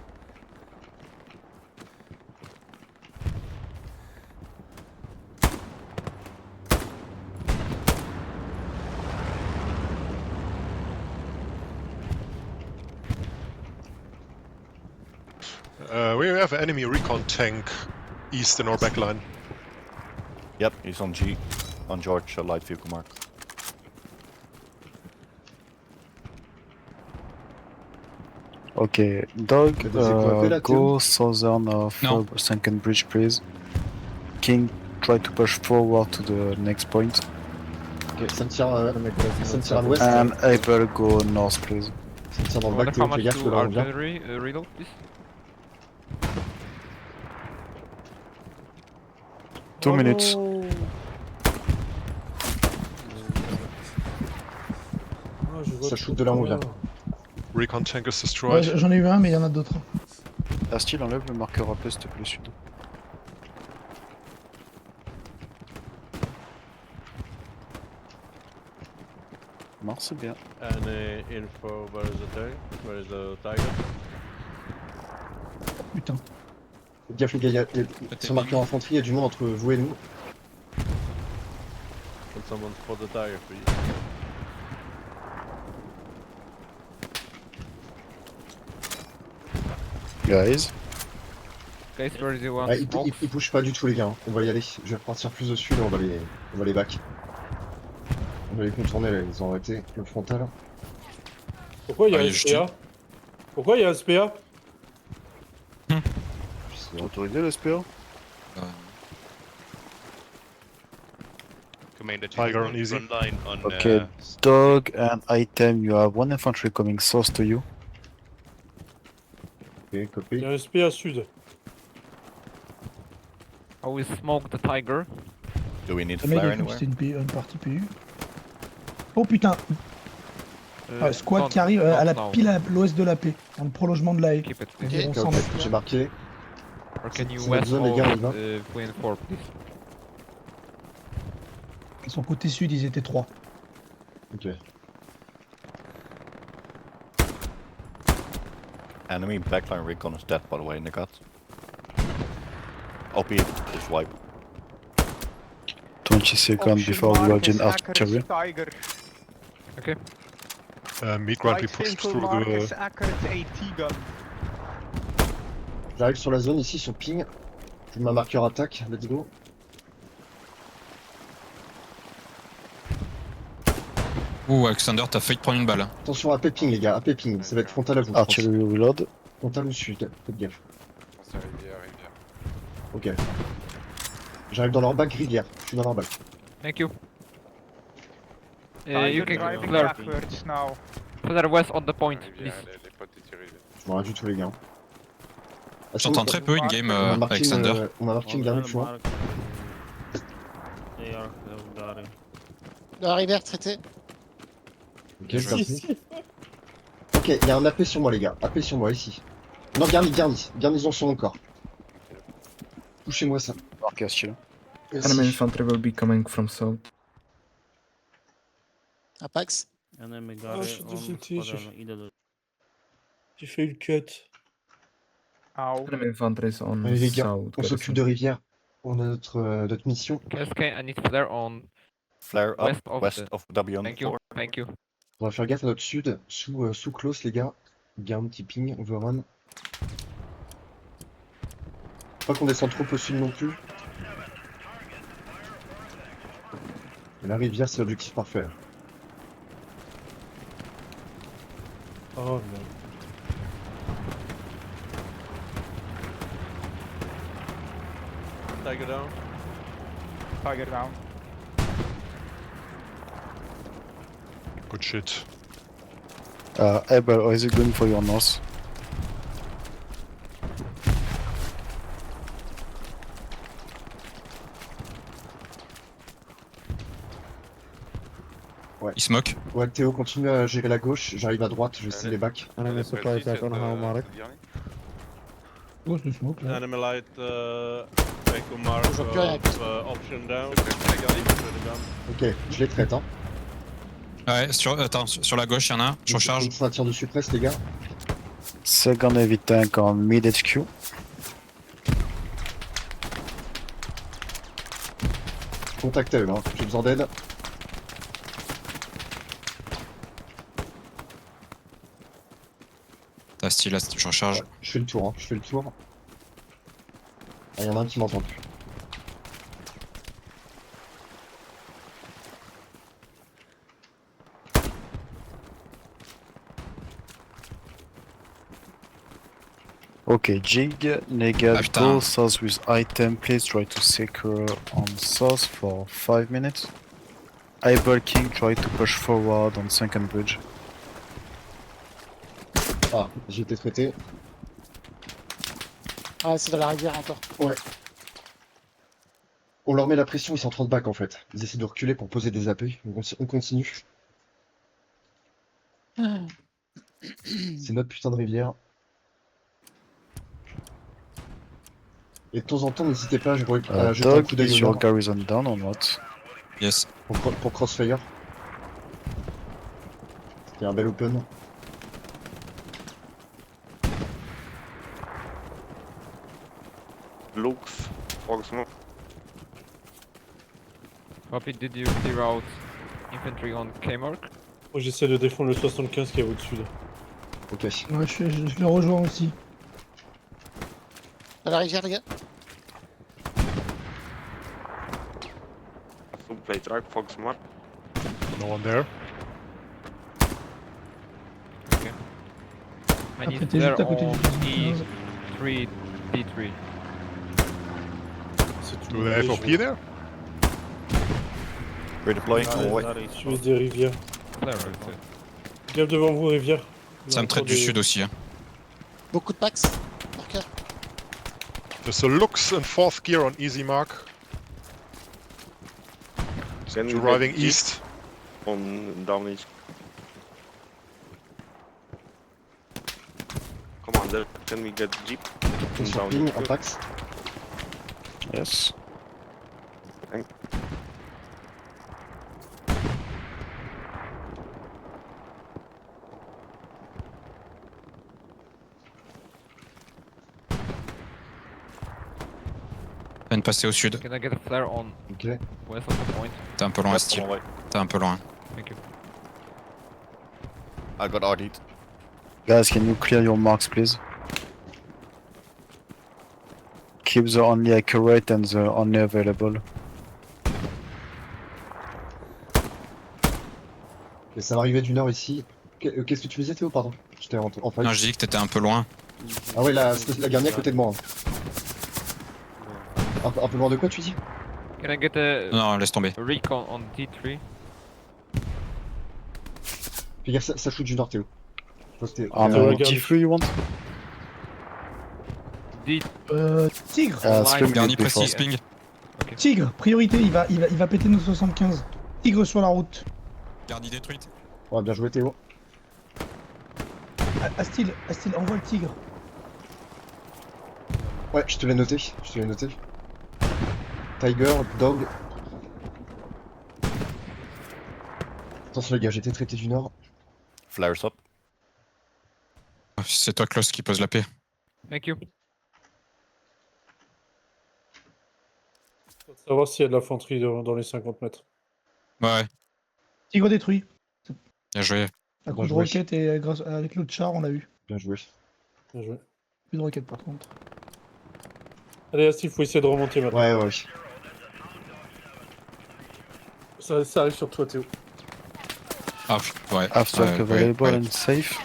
[SPEAKER 10] We have an enemy recon tank east in our backline.
[SPEAKER 3] Yep, he's on G, on George, light vehicle mark.
[SPEAKER 5] Okay, Dog,
[SPEAKER 6] Il y a des échos AP là,
[SPEAKER 5] go southern of
[SPEAKER 4] No.
[SPEAKER 5] Sunken Bridge, please. King, try to push forward to the next point.
[SPEAKER 6] Ok, ça me tire, ça me tire à l'ouest.
[SPEAKER 5] And Able, go north, please.
[SPEAKER 6] Ça me tire dans
[SPEAKER 7] I
[SPEAKER 6] le
[SPEAKER 7] wonder
[SPEAKER 6] bac,
[SPEAKER 7] how
[SPEAKER 6] Théo, fais
[SPEAKER 7] much
[SPEAKER 6] gaffe, je te
[SPEAKER 7] to
[SPEAKER 6] la reviens.
[SPEAKER 7] artillery reload, please.
[SPEAKER 5] 2 minutes.
[SPEAKER 3] Ah, je vois
[SPEAKER 6] Ça shoot de là, on revient.
[SPEAKER 10] Recon tank is
[SPEAKER 9] Ouais,
[SPEAKER 10] destroyed.
[SPEAKER 9] j'en ai eu un, mais il y en a d'autres.
[SPEAKER 5] Astil, enlève le marqueur AP, s'il te plaît, sud. Mars, c'est bien.
[SPEAKER 3] Any info, where is the tank? Where is the tiger?
[SPEAKER 9] Putain.
[SPEAKER 6] Faites gaffe, les gars, sur marqueur infanterie, il y a du monde entre vous et nous.
[SPEAKER 3] Can someone spot the tiger, please?
[SPEAKER 5] Guys.
[SPEAKER 7] Guys, where is the one
[SPEAKER 6] Ah, ils
[SPEAKER 7] smoke?
[SPEAKER 6] bougent pas du tout, les gars. On va y aller. Je vais repartir plus au sud et on va les back. On va les contourner, là. Ils ont arrêté le frontal.
[SPEAKER 3] Pourquoi il y a
[SPEAKER 4] Ah,
[SPEAKER 3] un
[SPEAKER 4] il est
[SPEAKER 3] SPA? Pourquoi il y a un SPA?
[SPEAKER 5] T'as autorisé le SPA?
[SPEAKER 10] Tiger on easy.
[SPEAKER 5] Okay, Dog and Item, you have one infantry coming south to you.
[SPEAKER 6] Ok,
[SPEAKER 3] Il
[SPEAKER 6] copy.
[SPEAKER 3] y a un SPA sud.
[SPEAKER 7] I will smoke the tiger.
[SPEAKER 1] Ça met des coups, c'était une partie PU. Oh putain, squad qui arrive à la pile à l'ouest de la paix, dans le prolongement de la haie.
[SPEAKER 7] Keep it,
[SPEAKER 1] Ils
[SPEAKER 7] please.
[SPEAKER 1] iront
[SPEAKER 6] Ok,
[SPEAKER 1] 100
[SPEAKER 6] ok,
[SPEAKER 1] mètres.
[SPEAKER 6] j'ai marqué.
[SPEAKER 7] Or can you
[SPEAKER 6] C'est notre
[SPEAKER 7] west
[SPEAKER 6] zone, les gars, on y
[SPEAKER 7] of
[SPEAKER 6] va.
[SPEAKER 7] Point 4, please?
[SPEAKER 1] De son côté sud, ils étaient 3.
[SPEAKER 6] Ok.
[SPEAKER 13] Enemy backline recon is dead, by the way, Nikat. OP is wipe.
[SPEAKER 5] 20 seconds before we lodge in artillery.
[SPEAKER 7] Okay.
[SPEAKER 10] Meat grunt, we pushed through the...
[SPEAKER 6] J'arrive sur la zone ici, sur ping. Je mets ma marqueur attaque, let's go.
[SPEAKER 4] Ouh, Alexander, t'as failli te prendre une balle.
[SPEAKER 6] Attention, AP ping, les gars, AP ping. Ça va être frontal à vous. je pense.
[SPEAKER 5] Artillery reload.
[SPEAKER 6] Frontal au sud, faites gaffe. Ok. J'arrive dans leur bac rivière. Je suis dans leur bac.
[SPEAKER 7] Thank you. You can flare. Flare west on the point, please.
[SPEAKER 6] Je m'en rate du tout, les gars. Ah,
[SPEAKER 4] J'entends très peu in-game,
[SPEAKER 6] on a marqué
[SPEAKER 4] Alexander.
[SPEAKER 6] on a marqué une dernière fois.
[SPEAKER 12] La rivière traitée.
[SPEAKER 6] Ok, c'est parti. Ok, il y a un AP sur moi, les gars. AP sur moi, ici. Non, garnison sur mon corps. Touchez-moi ça.
[SPEAKER 5] Marqué Astil.
[SPEAKER 2] Enemy
[SPEAKER 6] Merci.
[SPEAKER 2] infantry will be coming from south.
[SPEAKER 12] Apax.
[SPEAKER 3] Ah, je suis désolé, j'ai fait une cut.
[SPEAKER 2] Enemy infantry is on
[SPEAKER 6] Allez, les gars,
[SPEAKER 2] south.
[SPEAKER 6] on s'occupe de rivière. On a notre mission.
[SPEAKER 7] KSK, I need flare on
[SPEAKER 13] Flare up
[SPEAKER 7] west of
[SPEAKER 13] west
[SPEAKER 7] the...
[SPEAKER 13] of WN4.
[SPEAKER 7] Thank you, thank you.
[SPEAKER 6] On va faire gaffe à notre sud, sous close, les gars. Il y a un petit ping, overrun. Faut pas qu'on descende trop au sud non plus. Et la rivière, c'est l'objectif parfait.
[SPEAKER 3] Oh non. Tiger down.
[SPEAKER 8] Tiger down.
[SPEAKER 10] Good shit.
[SPEAKER 5] Able, how is it going for your north?
[SPEAKER 6] Ouais.
[SPEAKER 4] Il smoke.
[SPEAKER 6] Ouais, Théo, continue à gérer la gauche. J'arrive à droite, je sais les bacs.
[SPEAKER 1] Gauche de smoke là.
[SPEAKER 3] Enemy light, echo mark
[SPEAKER 12] Je vois plus rien.
[SPEAKER 3] option down.
[SPEAKER 6] Ok, je les traite, hein.
[SPEAKER 4] Ouais, attends, sur la gauche, il y en a un. Je recharge.
[SPEAKER 6] Ça tire dessus presque, les gars.
[SPEAKER 5] Second heavy tank on mid HQ.
[SPEAKER 6] Contactez eux, hein. J'ai besoin d'aide.
[SPEAKER 4] T'as style, là, je recharge.
[SPEAKER 6] Ouais, je fais le tour, hein. Je fais le tour. Ah, y'en a un qui m'entend plus.
[SPEAKER 5] Okay, Jig, Negat,
[SPEAKER 4] Ah, putain.
[SPEAKER 5] go south with item. Please try to secure on south for 5 minutes. Able King, try to push forward on second bridge.
[SPEAKER 6] Ah, j'ai été traité.
[SPEAKER 12] Ah, c'est dans la rivière encore.
[SPEAKER 6] Ouais. On leur met la pression, ils sont en 30 back en fait. Ils essaient de reculer pour poser des AP. On continue. C'est notre putain de rivière. Et de temps en temps, n'hésitez pas à jeter un
[SPEAKER 5] Dog,
[SPEAKER 6] coup d'œil
[SPEAKER 5] is
[SPEAKER 6] au
[SPEAKER 5] your
[SPEAKER 6] nord
[SPEAKER 5] garrison down or not?
[SPEAKER 4] Yes.
[SPEAKER 6] pour crossfire. C'était un bel open.
[SPEAKER 8] Looks. Fogsmore.
[SPEAKER 7] Copy, did you clear out infantry on K-mark?
[SPEAKER 3] Moi j'essaie de défendre le 75 qui est au-dessus là.
[SPEAKER 6] Ok.
[SPEAKER 9] Ouais, je le rejoins aussi.
[SPEAKER 12] Dans la rivière, les gars.
[SPEAKER 8] Play track, Fogsmore.
[SPEAKER 10] No one there.
[SPEAKER 7] I
[SPEAKER 9] Après,
[SPEAKER 7] need
[SPEAKER 9] t'es
[SPEAKER 7] flare
[SPEAKER 9] juste à côté
[SPEAKER 7] on
[SPEAKER 9] du
[SPEAKER 7] 3 D3.
[SPEAKER 3] C'est
[SPEAKER 10] Do they have OP there?
[SPEAKER 13] Redeploying.
[SPEAKER 3] Ah,
[SPEAKER 13] Oh, wait.
[SPEAKER 3] Je vais des rivières.
[SPEAKER 7] Flare, I would say.
[SPEAKER 3] Gaffe devant vous, rivière. Il y a
[SPEAKER 4] Ça me traite
[SPEAKER 3] encore
[SPEAKER 4] du
[SPEAKER 3] des-
[SPEAKER 4] sud aussi. Hein.
[SPEAKER 12] Beaucoup de packs. Marqueur.
[SPEAKER 10] There's a Lux and 4th gear on easy mark. Driving east.
[SPEAKER 8] On down east. Commander, can we get jeep?
[SPEAKER 6] Sur ping, en pax.
[SPEAKER 5] Yes.
[SPEAKER 4] Viens de passer au sud.
[SPEAKER 7] Can I get a flare on
[SPEAKER 6] Ok.
[SPEAKER 7] west of the point?
[SPEAKER 4] T'es un peu loin,
[SPEAKER 13] Left
[SPEAKER 4] Steel.
[SPEAKER 13] on the way.
[SPEAKER 4] T'es un peu loin.
[SPEAKER 7] Thank you.
[SPEAKER 13] I got RD'd.
[SPEAKER 5] Guys, can you clear your marks, please? Keep the only accurate and the only available.
[SPEAKER 6] Et ça va arriver du nord ici. Qu'est-ce que tu faisais Théo, pardon? J'étais en fait.
[SPEAKER 4] Non, je dis que t'étais un peu loin.
[SPEAKER 6] Ah ouais, la garnie à côté de moi. Un peu loin de quoi tu dis?
[SPEAKER 7] Can I get a
[SPEAKER 4] Non, laisse tomber.
[SPEAKER 7] recon on D3?
[SPEAKER 6] Fais gaffe, ça shoot du nord Théo. Je pense que
[SPEAKER 5] On
[SPEAKER 3] regarde.
[SPEAKER 5] T3 you want?
[SPEAKER 7] D.
[SPEAKER 9] Tigre.
[SPEAKER 5] Swim
[SPEAKER 4] Garni
[SPEAKER 5] mid before.
[SPEAKER 4] précis, ping.
[SPEAKER 9] Tigre, priorité, il va péter nos 75. Tigre sur la route.
[SPEAKER 4] Garni détruite.
[SPEAKER 6] Ouais, bien joué Théo.
[SPEAKER 9] Astil, envoie le tigre.
[SPEAKER 6] Ouais, je te l'ai noté. Tiger, Dog. Attention les gars, j'ai été traité du nord.
[SPEAKER 13] Flares up.
[SPEAKER 4] C'est toi, Klaus, qui pose la paix.
[SPEAKER 7] Thank you.
[SPEAKER 3] Faut savoir s'il y a de l'infanterie dans les 50 mètres.
[SPEAKER 4] Ouais,
[SPEAKER 9] Tigre détruit.
[SPEAKER 4] bien joué.
[SPEAKER 9] À coup
[SPEAKER 6] Bien
[SPEAKER 9] de
[SPEAKER 6] joué.
[SPEAKER 9] roquette et avec l'autre char, on l'a eu.
[SPEAKER 6] Bien joué.
[SPEAKER 3] Bien joué.
[SPEAKER 9] Plus de roquette par contre.
[SPEAKER 3] Allez, Asti, il faut essayer de remonter maintenant.
[SPEAKER 6] Ouais.
[SPEAKER 3] Ça arrive sur toi, Théo.
[SPEAKER 4] Ah, ouais.
[SPEAKER 5] After
[SPEAKER 4] ouais,
[SPEAKER 5] available
[SPEAKER 4] ouais.
[SPEAKER 5] and safe.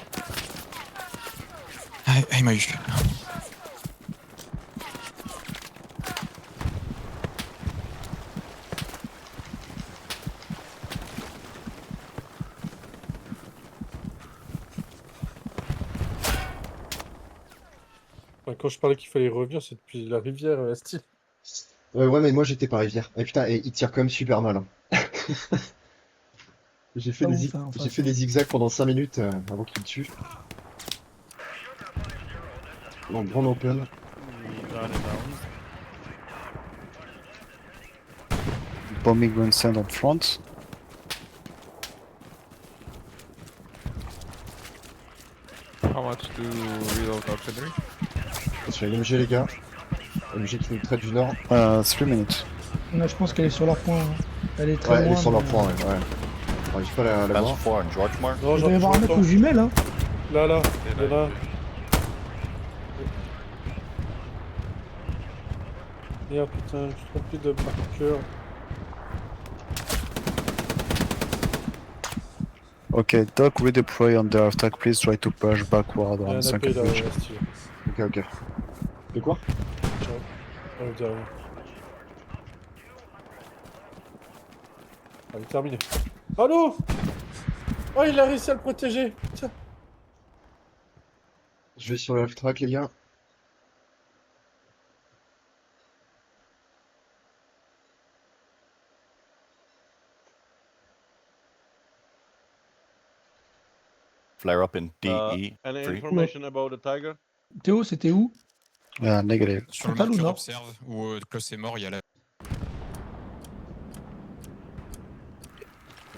[SPEAKER 4] Ah, il m'a eu.
[SPEAKER 3] Enfin, quand je parlais qu'il fallait revenir, c'est depuis la rivière, Asti.
[SPEAKER 6] Ouais, mais moi j'étais par rivière. Et putain, il tire quand même super mal. Hein. J'ai fait,
[SPEAKER 9] Pas
[SPEAKER 6] des
[SPEAKER 9] ouf, hein,
[SPEAKER 6] j'ai fait des zigzags pendant 5 minutes avant qu'il me tue. Donc, grand open.
[SPEAKER 5] Bombing going send on front.
[SPEAKER 7] How much to reload artillery?
[SPEAKER 6] Attention, il y a MG les gars. MG qui nous traite du nord.
[SPEAKER 5] 3 minutes.
[SPEAKER 9] Là, je pense qu'elle est sur leur point. Hein. Elle est très
[SPEAKER 6] Ouais,
[SPEAKER 9] loin.
[SPEAKER 6] elle est sur leur
[SPEAKER 9] mais,
[SPEAKER 6] point, ouais. J'arrive pas à la voir.
[SPEAKER 13] Fence 4 on George Mark.
[SPEAKER 3] Non,
[SPEAKER 9] Il doit y avoir un mec aux jumelles, hein.
[SPEAKER 3] Là. Il y en a. Merde, putain, je suis trompé de marqueur.
[SPEAKER 5] Okay, Doc, redeploy on their attack. Please try to push backward
[SPEAKER 3] Il y a
[SPEAKER 5] on
[SPEAKER 3] un AP
[SPEAKER 5] second
[SPEAKER 3] là,
[SPEAKER 5] bridge.
[SPEAKER 3] Asti.
[SPEAKER 6] Ok. De quoi?
[SPEAKER 3] On dit rien. Allez, terminé. Allô? Oh, il a réussi à le protéger. Tiens.
[SPEAKER 6] Je vais sur le F-track, les gars.
[SPEAKER 13] Flare up in DE.
[SPEAKER 10] Any
[SPEAKER 13] 3.
[SPEAKER 10] information about the tiger?
[SPEAKER 1] Théo, c'était où?
[SPEAKER 5] Negative.
[SPEAKER 4] Sur le
[SPEAKER 1] Total ou
[SPEAKER 4] marqueur
[SPEAKER 1] nord?
[SPEAKER 4] observe, où Klaus est mort, il y a la...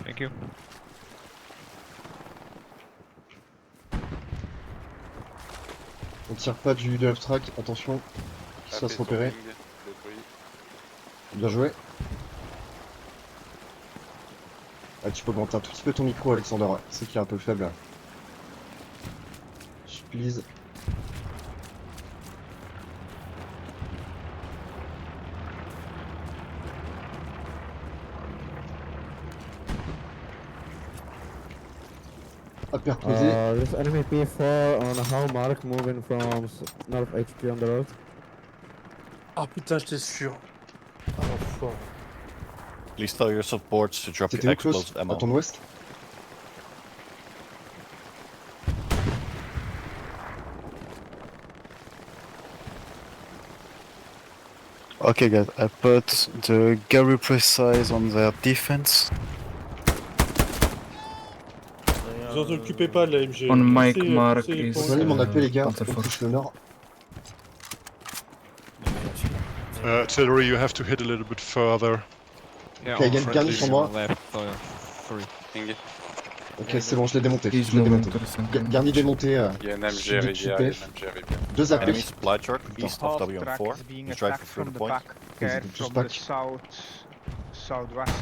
[SPEAKER 7] Thank you.
[SPEAKER 6] On tire pas de F-track, attention. Qu'il se fasse repérer. Bien joué. Ah, tu peux augmenter un tout petit peu ton micro, Alexander. C'est qu'il est un peu faible. Là. Please. Upper posé.
[SPEAKER 11] This enemy P4 on how mark moving from north HP on the road.
[SPEAKER 3] Ah putain, j'étais sûr. Ah, l'enfoiré.
[SPEAKER 13] Please tell your supports to drop
[SPEAKER 6] C'était
[SPEAKER 13] your
[SPEAKER 6] où, Klaus?
[SPEAKER 13] explosive
[SPEAKER 6] À
[SPEAKER 13] ammo.
[SPEAKER 6] ton ouest?
[SPEAKER 5] Okay, guys, I put the Gary Precise on their defense.
[SPEAKER 3] Vous en occupez pas de la MG.
[SPEAKER 2] On Mike
[SPEAKER 3] C'est-
[SPEAKER 2] Mark
[SPEAKER 3] c'est
[SPEAKER 2] is,
[SPEAKER 3] pour-
[SPEAKER 6] Vous allez m'en appeler, les gars. On
[SPEAKER 2] Panzer
[SPEAKER 6] touche le nord.
[SPEAKER 10] Artillery, you have to hit a little bit further.
[SPEAKER 7] Yeah,
[SPEAKER 6] Ok, garde sur moi.
[SPEAKER 7] left, sorry.
[SPEAKER 6] Ok, c'est bon, je l'ai démonté.
[SPEAKER 2] He's
[SPEAKER 6] Je l'ai
[SPEAKER 2] moving
[SPEAKER 6] démonté.
[SPEAKER 2] to the center.
[SPEAKER 6] Garni démonté.
[SPEAKER 8] Il y a un
[SPEAKER 6] je suis
[SPEAKER 8] MG
[SPEAKER 6] dessus,
[SPEAKER 8] Rivière,
[SPEAKER 6] PF.
[SPEAKER 8] il y a un MG Rivière.
[SPEAKER 6] Deux AP.
[SPEAKER 13] Enemy supply truck east of WM4. He's driving through the point.
[SPEAKER 6] Tous back.
[SPEAKER 11] Southwest.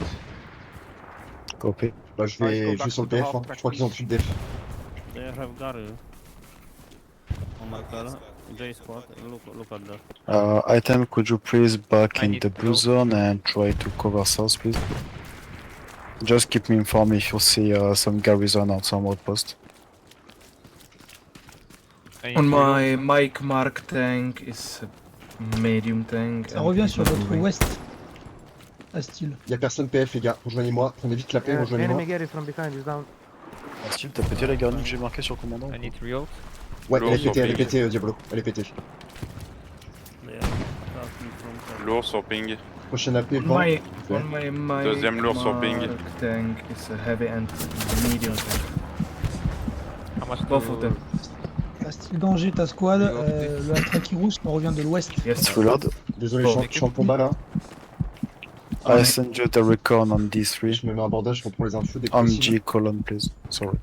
[SPEAKER 5] Copy.
[SPEAKER 6] Bah, je vais sur le PF. Hein. Je crois qu'ils ont plus de def.
[SPEAKER 11] They have Gary. Oh my god. J squad, look at that.
[SPEAKER 5] Item, could you please back
[SPEAKER 7] I
[SPEAKER 5] in
[SPEAKER 7] need
[SPEAKER 5] the blue
[SPEAKER 7] close.
[SPEAKER 5] zone and try to cover south, please? Just keep me informed if you see some garrison or some outpost.
[SPEAKER 7] I
[SPEAKER 2] On
[SPEAKER 7] need to reload.
[SPEAKER 2] my Mike Mark tank is a medium tank.
[SPEAKER 1] Ça
[SPEAKER 2] and
[SPEAKER 1] revient
[SPEAKER 2] he's
[SPEAKER 1] sur
[SPEAKER 2] not
[SPEAKER 1] votre
[SPEAKER 2] moving.
[SPEAKER 1] ouest. À style.
[SPEAKER 6] Y'a personne PF, les gars. Rejoignez-moi. Prenez vite la paix, rejoignez-moi.
[SPEAKER 11] Enemy Gary from behind is down.
[SPEAKER 5] Steve, t'as pété la garnie que j'ai marquée sur commandant?
[SPEAKER 7] I need to reload.
[SPEAKER 6] Ouais,
[SPEAKER 8] Lourd
[SPEAKER 6] elle est
[SPEAKER 8] sur
[SPEAKER 6] pétée, elle est
[SPEAKER 8] ping.
[SPEAKER 6] pétée, Diablo. Elle est pétée.
[SPEAKER 8] Lourd sur ping.
[SPEAKER 6] Prochaine AP, vent.
[SPEAKER 2] On my Mike
[SPEAKER 8] Deuxième lourd sur ping.
[SPEAKER 2] Mark tank is a heavy and medium tank.
[SPEAKER 7] How much
[SPEAKER 2] Both of them.
[SPEAKER 1] À style danger, ta squad. Le Astra qui rouge, on revient de l'ouest.
[SPEAKER 2] Yes.
[SPEAKER 5] Reload.
[SPEAKER 6] Désolé,
[SPEAKER 2] Bon.
[SPEAKER 6] je suis en combat là.
[SPEAKER 5] I send you the recon on D3.
[SPEAKER 6] Je me mets un bandage, je reprends les infos dès que possible.
[SPEAKER 5] MG colon, please. Sorry.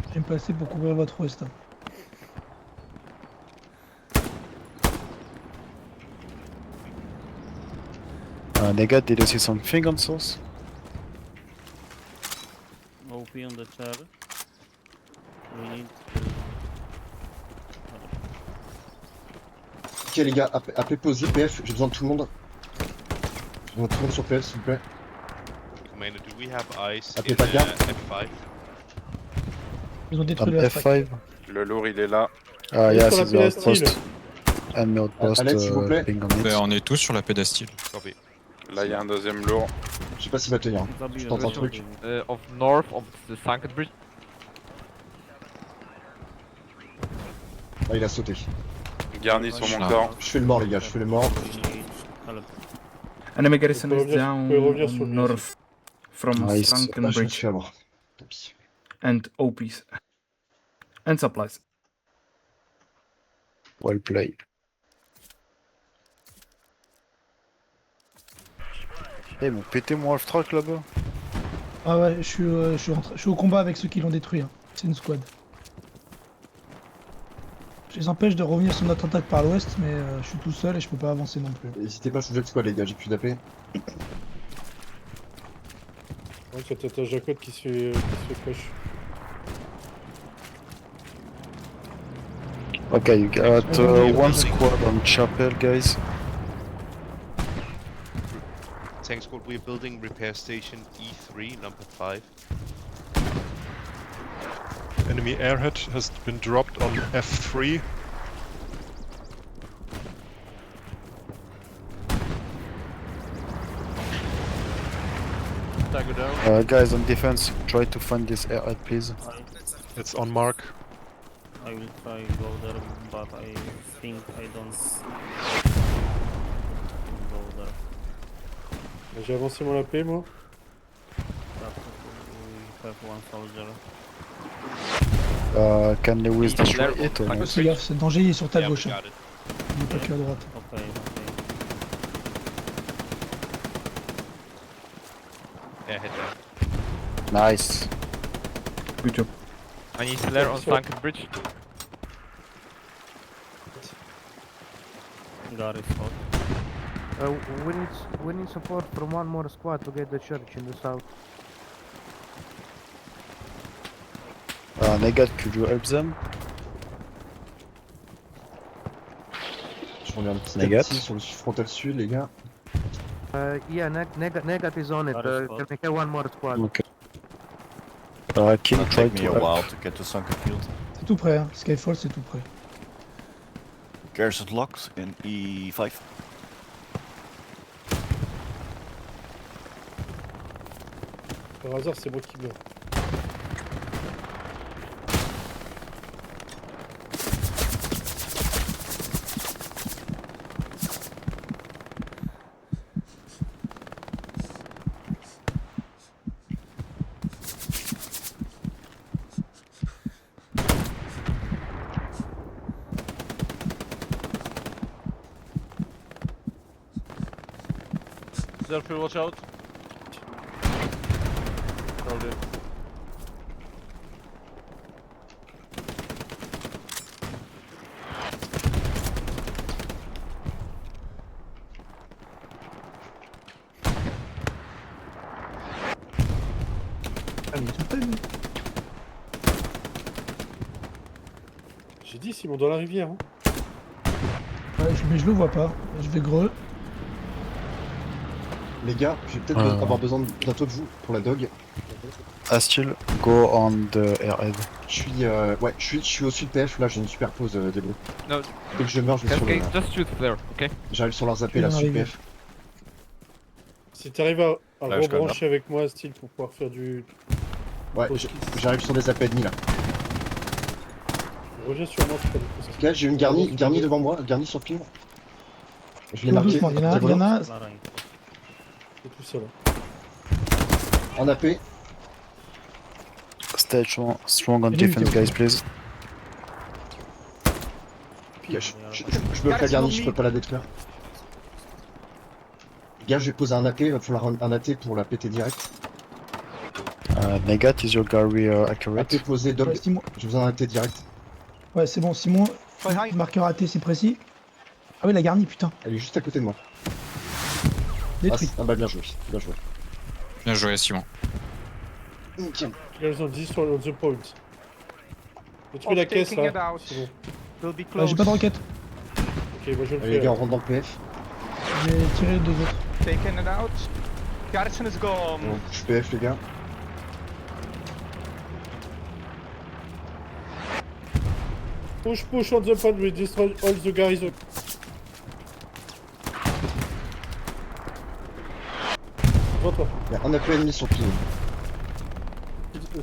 [SPEAKER 1] Je vais me passer pour couvrir votre ouest.
[SPEAKER 5] Negat, did you see something on source?
[SPEAKER 11] OP on the chair. We need
[SPEAKER 6] Ok les gars, AP posé, PF, j'ai besoin de tout le monde. J'ai besoin de tout le monde sur PF s'il vous plaît.
[SPEAKER 10] Commander, do we have ice
[SPEAKER 6] Appelez pas de garde.
[SPEAKER 10] F5?
[SPEAKER 1] Ils ont
[SPEAKER 5] On
[SPEAKER 1] détruit le Astra.
[SPEAKER 5] F5?
[SPEAKER 8] Le lourd, il est là.
[SPEAKER 5] Yeah,
[SPEAKER 3] sur la
[SPEAKER 5] c'est the
[SPEAKER 3] pédestre,
[SPEAKER 5] outpost. Enemy outpost,
[SPEAKER 6] Alex, s'il vous plaît.
[SPEAKER 5] ping on it.
[SPEAKER 4] On est tous sur la pédastyle.
[SPEAKER 10] Copy.
[SPEAKER 8] Là, il y a un deuxième lourd.
[SPEAKER 6] Je sais pas s'il va tenir. Je tente un truc.
[SPEAKER 7] Of north of the sunken bridge.
[SPEAKER 6] Ah, il a sauté.
[SPEAKER 8] Garni sur mon
[SPEAKER 4] Ah.
[SPEAKER 8] corps.
[SPEAKER 6] Je fais le mort les gars, je fais le mort.
[SPEAKER 2] Enemy garrison is
[SPEAKER 3] Vous
[SPEAKER 2] down
[SPEAKER 3] pouvez revenir sur
[SPEAKER 2] on
[SPEAKER 3] le
[SPEAKER 2] north from
[SPEAKER 5] Nice.
[SPEAKER 2] Sunken
[SPEAKER 6] Ah, je me
[SPEAKER 2] Bridge
[SPEAKER 6] suis avoir. Tant pis.
[SPEAKER 2] and OPs. And supplies.
[SPEAKER 5] Well played. Eh, ils m'ont pété mon half-track là-bas.
[SPEAKER 1] Ah ouais, je suis au combat avec ceux qui l'ont détruit. Hein. C'est une squad. Je les empêche de revenir sur notre attaque par l'ouest, mais je suis tout seul et je peux pas avancer non plus.
[SPEAKER 6] N'hésitez pas à changer de squad les gars, j'ai plus d'AP.
[SPEAKER 3] Ouais, c'est peut-être un Jacob qui se fait push.
[SPEAKER 5] Okay, you got one squad on Chapel, guys.
[SPEAKER 10] Tank squad, we're building repair station E3, number 5. enemy airhead has been dropped on F3.
[SPEAKER 3] Tag down.
[SPEAKER 5] Guys on defense, try to find this airhead, please.
[SPEAKER 10] It's on mark.
[SPEAKER 11] I will try go there, but I think I don't go there.
[SPEAKER 3] J'ai avancé mon AP moi.
[SPEAKER 11] We have one soldier.
[SPEAKER 5] Can Lewis destroy it or
[SPEAKER 7] Like,
[SPEAKER 5] not?
[SPEAKER 1] Fais gaffe, ce danger il est sur ta gauche. Hein. Il est pas que à droite.
[SPEAKER 11] Okay, okay.
[SPEAKER 7] Yeah, hit there.
[SPEAKER 5] Nice.
[SPEAKER 2] Good job.
[SPEAKER 7] I need flare on flank bridge.
[SPEAKER 11] Gary spot.
[SPEAKER 9] We need support from one more squad to get the church in the south.
[SPEAKER 5] Negat, could you help them?
[SPEAKER 6] Je reviens un petit
[SPEAKER 5] Negat.
[SPEAKER 6] ici sur le frontal sud, les gars.
[SPEAKER 9] Yeah, Negat is on it. Can we get one more squad?
[SPEAKER 5] Okay. King, try to help.
[SPEAKER 13] to get to Sunken Field.
[SPEAKER 1] C'est tout prêt, hein. Skyfall c'est tout prêt.
[SPEAKER 13] Garrison locked in E5.
[SPEAKER 3] Par hasard, c'est moi qui meurs. Selfie, watch out. Crowded.
[SPEAKER 1] Ah mais il est tout près lui.
[SPEAKER 3] J'ai dit Simon dans la rivière. Hein.
[SPEAKER 1] Ouais, mais je le vois pas. Je vais greux.
[SPEAKER 6] Les gars, je vais peut-être avoir besoin bientôt de vous pour la dog.
[SPEAKER 5] Still, go on the airhead.
[SPEAKER 6] Je suis au sud PF, là j'ai une super pause des bleus.
[SPEAKER 7] No.
[SPEAKER 6] Dès que je meurs, je vais sur
[SPEAKER 7] Okay,
[SPEAKER 6] le...
[SPEAKER 7] just shoot flare, okay?
[SPEAKER 6] J'arrive sur leurs AP là, sud PF.
[SPEAKER 3] Si t'arrives à
[SPEAKER 13] Là, je
[SPEAKER 3] rebrancher avec moi, style, pour pouvoir faire du...
[SPEAKER 6] Ouais, j'arrive sur des AP ennemis là.
[SPEAKER 3] Reviens sur moi, c'est pas du tout ça.
[SPEAKER 6] Là j'ai une garnie devant moi, garnie sur pile. Je l'ai
[SPEAKER 1] Tout
[SPEAKER 6] marqué.
[SPEAKER 1] doucement, il y en a.
[SPEAKER 3] C'est tout seul.
[SPEAKER 6] En AP.
[SPEAKER 5] Stay strong on defense, guys, please.
[SPEAKER 6] Je bloque la garnie, je peux pas la détruire. Gars, je vais poser un AP, il va falloir un AT pour la péter direct.
[SPEAKER 5] Negat, is your Gary accurate?
[SPEAKER 6] AP posé, dog.
[SPEAKER 1] Ouais, Simon.
[SPEAKER 6] J'ai besoin d'un AT direct.
[SPEAKER 1] Ouais, c'est bon, Simon. Marqueur AT, c'est précis. Ah oui, la garnie, putain.
[SPEAKER 6] Elle est juste à côté de moi.
[SPEAKER 1] Détruit.
[SPEAKER 6] Ah bah bien joué, bien joué.
[SPEAKER 4] Bien joué, Simon.
[SPEAKER 6] Tiens.
[SPEAKER 3] Ils ont 10 sur the point. Détruis la caisse là. C'est bon.
[SPEAKER 1] J'ai pas de roquette.
[SPEAKER 3] Ok, moi je le
[SPEAKER 6] Allez, les
[SPEAKER 3] fais.
[SPEAKER 6] gars, on rentre dans le PF.
[SPEAKER 1] J'ai tiré les deux autres.
[SPEAKER 7] Taken it out. Garrison is gone.
[SPEAKER 6] Bon, je suis PF, les gars.
[SPEAKER 3] Push on the point, we destroy all the guys. Devant toi.
[SPEAKER 6] Il y a un AP ennemi sur pile.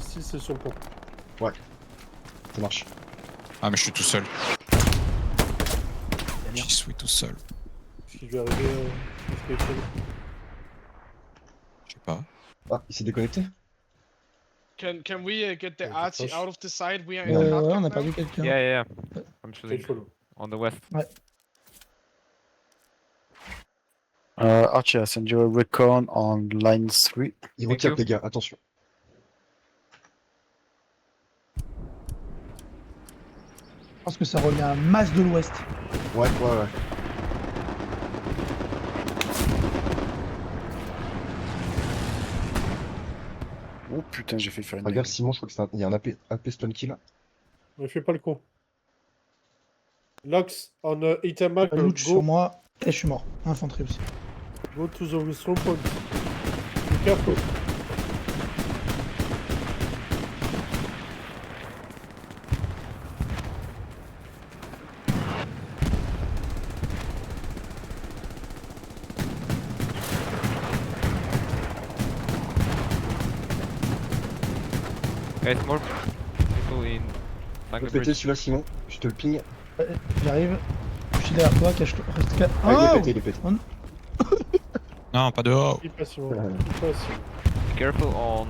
[SPEAKER 3] Si c'est sur le pont.
[SPEAKER 6] Ouais. Ça marche.
[SPEAKER 4] Ah, mais je suis tout seul. J'y suis tout seul.
[SPEAKER 3] Qu'est-ce qui lui est arrivé
[SPEAKER 4] Je sais pas.
[SPEAKER 6] Ah, il s'est déconnecté.
[SPEAKER 3] Can we get the arty out of the side? We are
[SPEAKER 1] Ouais, on a perdu quelqu'un.
[SPEAKER 7] Yeah. I'm shooting
[SPEAKER 3] follow.
[SPEAKER 7] on the west.
[SPEAKER 5] Archie, I send you a recon on line 3.
[SPEAKER 6] Il
[SPEAKER 7] Thank
[SPEAKER 6] recap,
[SPEAKER 7] you.
[SPEAKER 6] les gars, attention.
[SPEAKER 1] Je pense que ça revient à masse de l'ouest.
[SPEAKER 6] Ouais.
[SPEAKER 5] Oh putain, j'ai fait faire une.
[SPEAKER 6] Regarde, Simon, je crois que c'est il y a un AP stun kill.
[SPEAKER 3] Ne fais pas le con. Locks on item map,
[SPEAKER 1] La loot sur moi. Et je suis mort. Infanterie aussi.
[SPEAKER 3] go to the strong point. Be careful.
[SPEAKER 7] Guys, more people in
[SPEAKER 6] Je peux péter celui-là, Simon. Je te le ping.
[SPEAKER 1] J'arrive. Je suis derrière toi, cache-toi. Reste calme.
[SPEAKER 6] Ah, il est
[SPEAKER 1] Oh
[SPEAKER 6] pété, il est pété.
[SPEAKER 4] Non, pas dehors.
[SPEAKER 3] Il passe Simon. Il passe Simon.
[SPEAKER 7] Careful on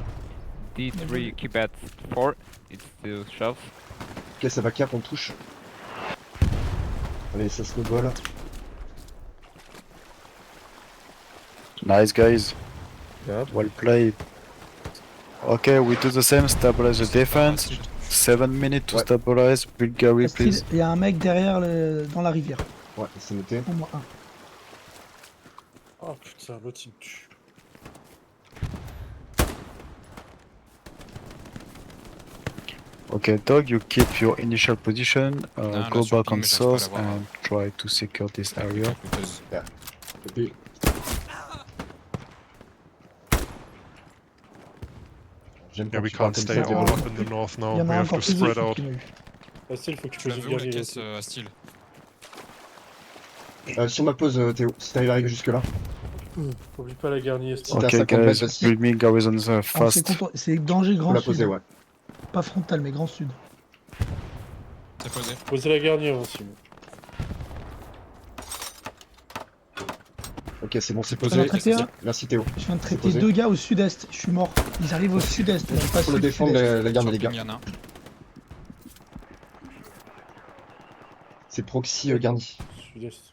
[SPEAKER 7] D3, keep at 4. It's still shells.
[SPEAKER 6] Ok, ça va cap, on touche. Allez, ça snowball.
[SPEAKER 5] Nice guys.
[SPEAKER 3] Yeah.
[SPEAKER 5] Well played. Okay, we do the same, stabilize the defense. 7 minutes to stabilize, Bulgaria please.
[SPEAKER 1] Il y a un mec derrière dans la rivière.
[SPEAKER 6] Ouais, c'est noté.
[SPEAKER 1] Au moins un.
[SPEAKER 3] Oh putain, l'autre il me tue.
[SPEAKER 5] Okay, Dog, you keep your initial position,
[SPEAKER 4] Non,
[SPEAKER 5] go
[SPEAKER 4] là, sur
[SPEAKER 5] back
[SPEAKER 4] ping,
[SPEAKER 5] on
[SPEAKER 4] mais j'arrive pas à
[SPEAKER 5] source
[SPEAKER 4] l'avoir.
[SPEAKER 5] and try to secure this area.
[SPEAKER 6] Et puis, j'aime
[SPEAKER 10] Yeah,
[SPEAKER 6] quand
[SPEAKER 10] we
[SPEAKER 6] tu parles
[SPEAKER 10] can't
[SPEAKER 6] comme
[SPEAKER 10] stay
[SPEAKER 6] ça,
[SPEAKER 10] all
[SPEAKER 6] Démon.
[SPEAKER 10] up in the north
[SPEAKER 1] Il
[SPEAKER 10] now.
[SPEAKER 1] y en
[SPEAKER 10] We
[SPEAKER 1] a un
[SPEAKER 10] have
[SPEAKER 1] encore
[SPEAKER 10] to
[SPEAKER 1] plus
[SPEAKER 10] spread
[SPEAKER 1] au
[SPEAKER 10] out.
[SPEAKER 1] qu'il a eu.
[SPEAKER 3] Facile, faut que tu
[SPEAKER 4] Tu l'as
[SPEAKER 3] poses
[SPEAKER 4] vu
[SPEAKER 3] une
[SPEAKER 4] où la
[SPEAKER 3] guerrier.
[SPEAKER 4] caisse à style?
[SPEAKER 6] Sur ma pause, Théo, si t'arrives à arriver jusque là.
[SPEAKER 3] Oublie pas la garnie.
[SPEAKER 6] Si t'as
[SPEAKER 5] Okay
[SPEAKER 6] 50 mètres,
[SPEAKER 5] guys,
[SPEAKER 6] vas-y.
[SPEAKER 5] build me garrison
[SPEAKER 1] Alors,
[SPEAKER 5] fast.
[SPEAKER 1] c'est danger
[SPEAKER 6] Faut
[SPEAKER 1] grand
[SPEAKER 6] la
[SPEAKER 1] sud.
[SPEAKER 6] poser, ouais.
[SPEAKER 1] Pas frontal, mais grand sud.
[SPEAKER 4] C'est posé.
[SPEAKER 3] Posez la garnie avant Simon.
[SPEAKER 6] Ok, c'est bon, c'est
[SPEAKER 1] T'en as
[SPEAKER 6] posé.
[SPEAKER 1] traité un
[SPEAKER 6] Merci Théo.
[SPEAKER 1] Je viens de traiter
[SPEAKER 6] posé.
[SPEAKER 1] 2 gars au sud-est. Je suis mort. Ils arrivent au sud-est. Pas
[SPEAKER 6] Faut le
[SPEAKER 1] sud,
[SPEAKER 6] défendre,
[SPEAKER 1] sud-est.
[SPEAKER 6] la garde,
[SPEAKER 4] Sur
[SPEAKER 6] les
[SPEAKER 4] ping,
[SPEAKER 6] gars.
[SPEAKER 4] il y en a un.
[SPEAKER 6] C'est proxy garni.
[SPEAKER 3] Sud-est.